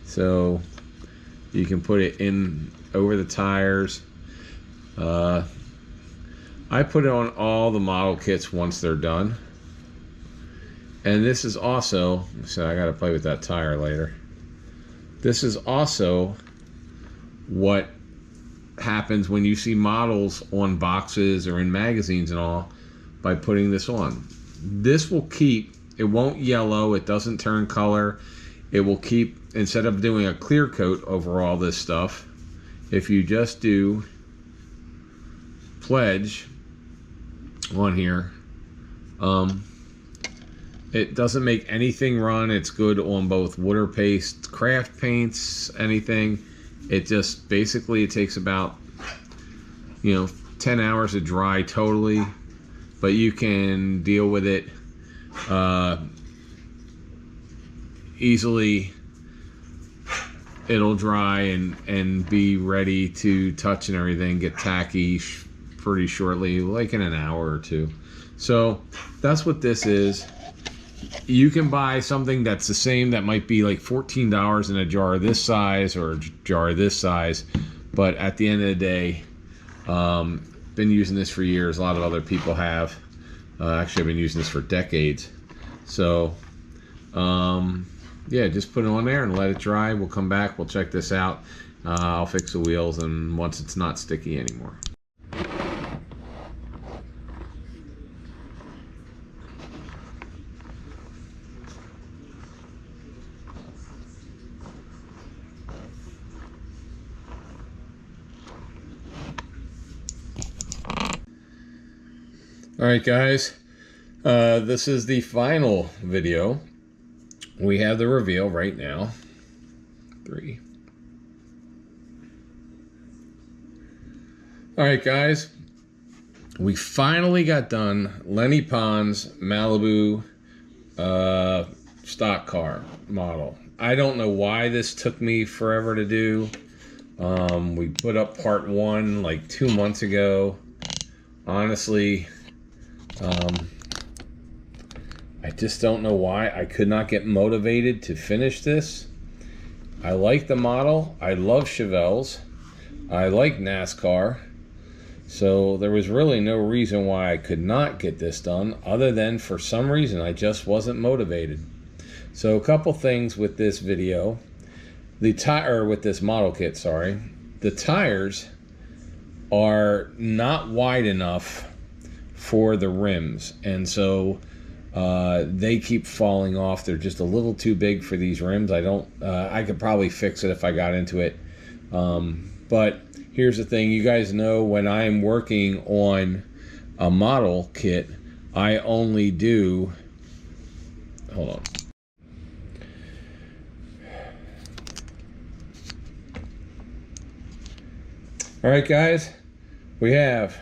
So you can put it in over the tires. I put it on all the model kits once they're done. And this is also, so I gotta play with that tire later. This is also what happens when you see models on boxes or in magazines and all by putting this on. This will keep, it won't yellow, it doesn't turn color. It will keep, instead of doing a clear coat over all this stuff, if you just do Pledge on here, it doesn't make anything run. It's good on both water paste, craft paints, anything. It just basically, it takes about, 10 hours to dry totally, but you can deal with it easily. It'll dry and be ready to touch and everything, get tacky pretty shortly, like in an hour or two. So that's what this is. You can buy something that's the same that might be like $14 in a jar this size or a jar this size, but at the end of the day, been using this for years. A lot of other people have. Actually, I've been using this for decades. So yeah, just put it on there and let it dry. We'll come back, we'll check this out. I'll fix the wheels, and once it's not sticky anymore. Alright guys, this is the final video. We have the reveal right now. 3. Alright guys, we finally got done Lenny Pond's Malibu stock car model. I don't know why this took me forever to do. We put up part 1 like 2 months ago. Honestly, I just don't know why I could not get motivated to finish this. I like the model. I love Chevelles. I like NASCAR. So there was really no reason why I could not get this done, other than for some reason I just wasn't motivated. So a couple things with this video. With this model kit, sorry. The tires are not wide enough for the rims, and so they keep falling off. They're just a little too big for these rims. I could probably fix it if I got into it, but here's the thing. You guys know when I'm working on a model kit, I only do, hold on. Alright guys, we have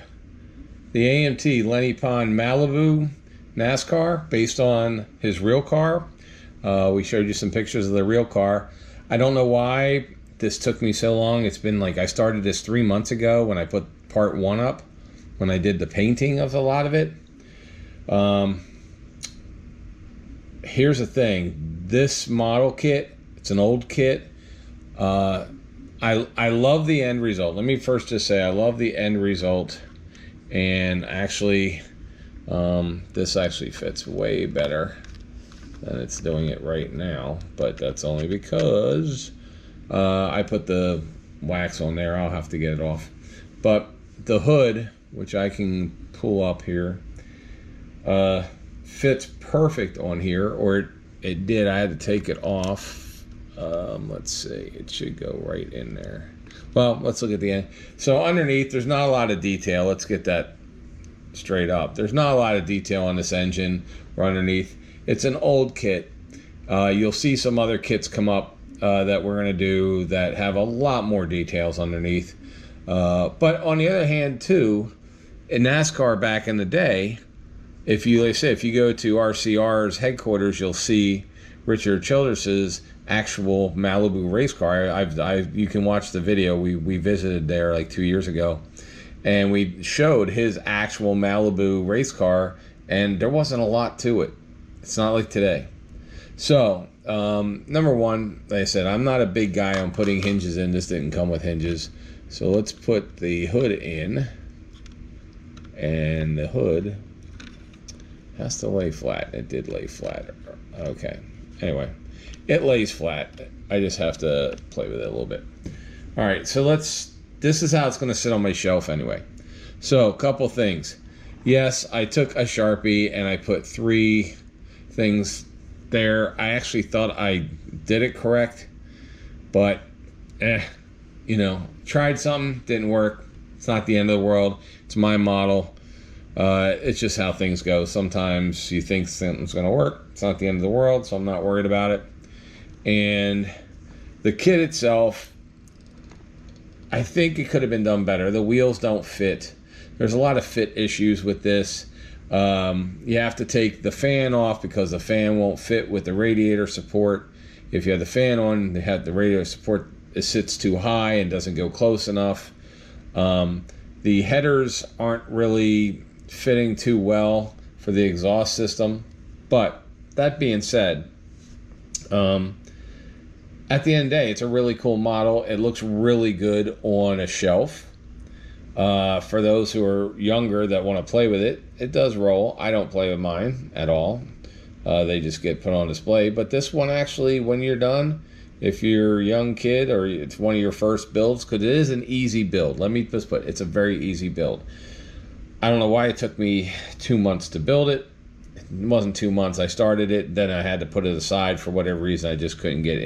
the AMT Lenny Pond Malibu NASCAR based on his real car. We showed you some pictures of the real car. I don't know why this took me so long. It's been like, I started this 3 months ago when I put part 1 up, when I did the painting of a lot of it. Here's the thing. This model kit, it's an old kit. I love the end result. Let me first just say I love the end result. And actually, this actually fits way better than it's doing it right now, but that's only because I put the wax on there. I'll have to get it off. But the hood, which I can pull up here, fits perfect on here, or it did. I had to take it off. Let's see, it should go right in there. Well, let's look at the end. So underneath, there's not a lot of detail. Let's get that straight up. There's not a lot of detail on this engine or underneath. It's an old kit. You'll see some other kits come up that we're going to do that have a lot more details underneath. But on the other hand, too, in NASCAR back in the day, if you, like I said, if you go to RCR's headquarters, you'll see Richard Childress's actual Malibu race car. You can watch the video. We visited there like 2 years ago, and we showed his actual Malibu race car, and there wasn't a lot to it. It's not like today. So, number one, like I said, I'm not a big guy on putting hinges in. This didn't come with hinges. So let's put the hood in, and the hood has to lay flat. It did lay flat. Okay. Anyway, it lays flat. I just have to play with it a little bit. All right, so this is how it's going to sit on my shelf anyway. So, a couple things. Yes, I took a Sharpie and I put 3 things there. I actually thought I did it correct, but you know, tried something, didn't work. It's not the end of the world. It's my model. It's just how things go. Sometimes you think something's going to work. It's not the end of the world, so I'm not worried about it. And the kit itself, I think it could have been done better. The wheels don't fit. There's a lot of fit issues with this. You have to take the fan off because the fan won't fit with the radiator support. If you have the fan on, they have the radiator support, it sits too high and doesn't go close enough. The headers aren't really fitting too well for the exhaust system. But that being said, at the end of the day, it's a really cool model. It looks really good on a shelf. For those who are younger that want to play with it, it does roll. I don't play with mine at all. They just get put on display. But this one actually, when you're done, if you're a young kid or it's one of your first builds, because it is an easy build. Let me just put, it's a very easy build. I don't know why it took me 2 months to build it. It wasn't 2 months. I started it, then I had to put it aside for whatever reason. I just couldn't get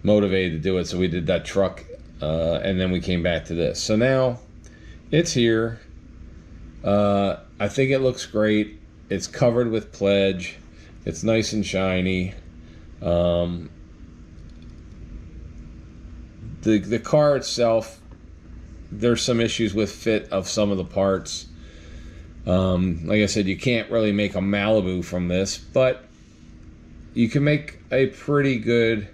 motivated to do it. So we did that truck, and then we came back to this. So now it's here. I think it looks great. It's covered with pledge. It's nice and shiny. The car itself, there's some issues with fit of some of the parts. Like I said, you can't really make a Malibu from this, but you can make a pretty good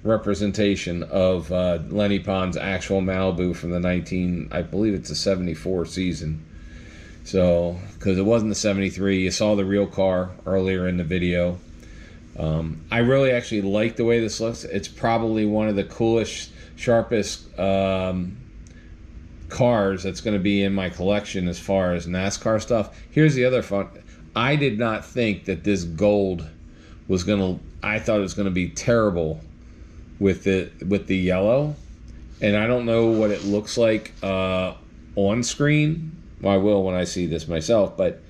representation of Lenny Pond's actual Malibu from the I believe it's a 74 season. So, because it wasn't the 73, you saw the real car earlier in the video. I really actually like the way this looks. It's probably one of the coolest, sharpest cars that's going to be in my collection as far as NASCAR stuff. Here's the other fun. I did not think that this gold was going to, I thought it was going to be terrible with the yellow. And I don't know what it looks like on screen. Well, I will when I see this myself, but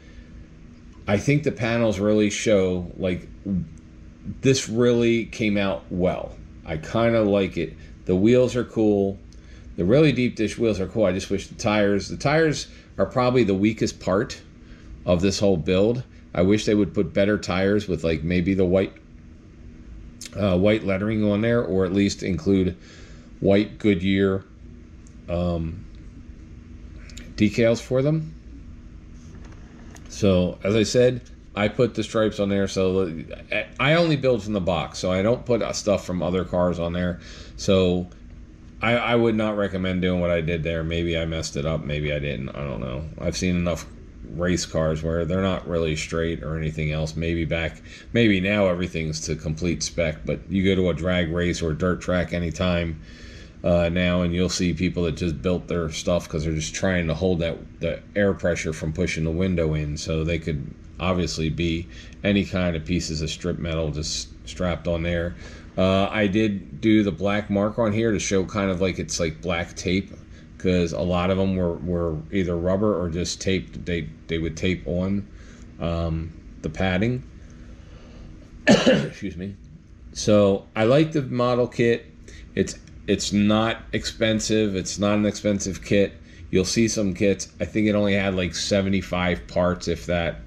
I think the panels really show, like, this really came out well. I kind of like it. The wheels are cool. The really deep dish wheels are cool. I just wish the tires are probably the weakest part of this whole build. I wish they would put better tires with, like, maybe the white lettering on there, or at least include white Goodyear decals for them. So, as I said, I put the stripes on there, so I only build from the box, so I don't put stuff from other cars on there. So I would not recommend doing what I did there. Maybe I messed it up, maybe I didn't, I don't know. I've seen enough race cars where they're not really straight or anything else. Maybe now everyth's to complete spec, but you go to a drag race or a dirt track anytime now, and you'll see people that just built their stuff because they're just trying to hold the air pressure from pushing the window in, so they could obviously be any kind of pieces of strip metal just strapped on there. I did do the black mark on here to show kind of like it's like black tape, because a lot of them were either rubber or just taped. They would tape on the padding. Excuse me. So I like the model kit. It's not expensive. It's not an expensive kit. You'll see some kits. I think it only had like 75 parts, if that.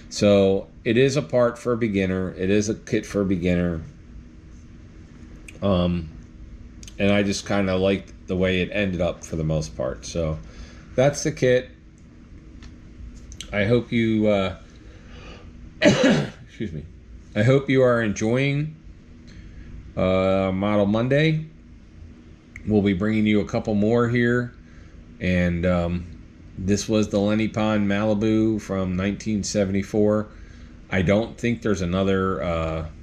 So it is a part for a beginner. It is a kit for a beginner. And I just kind of liked the way it ended up for the most part. So that's the kit. I hope you excuse me. I hope you are enjoying Model Monday. We'll be bringing you a couple more here. And this was the Lenny Pond Malibu from 1974. I don't think there's another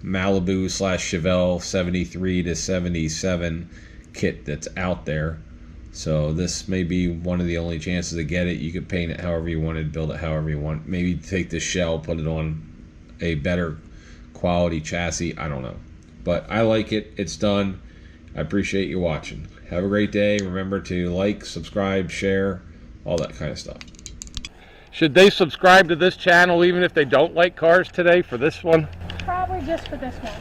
Malibu / Chevelle 73 to 77 kit that's out there. So this may be one of the only chances to get it. You could paint it however you wanted, build it however you want. Maybe take the shell, put it on a better quality chassis. I don't know. But I like it. It's done. I appreciate you watching. Have a great day. Remember to like, subscribe, share, all that kind of stuff. Should they subscribe to this channel even if they don't like cars today for this one? Probably just for this one.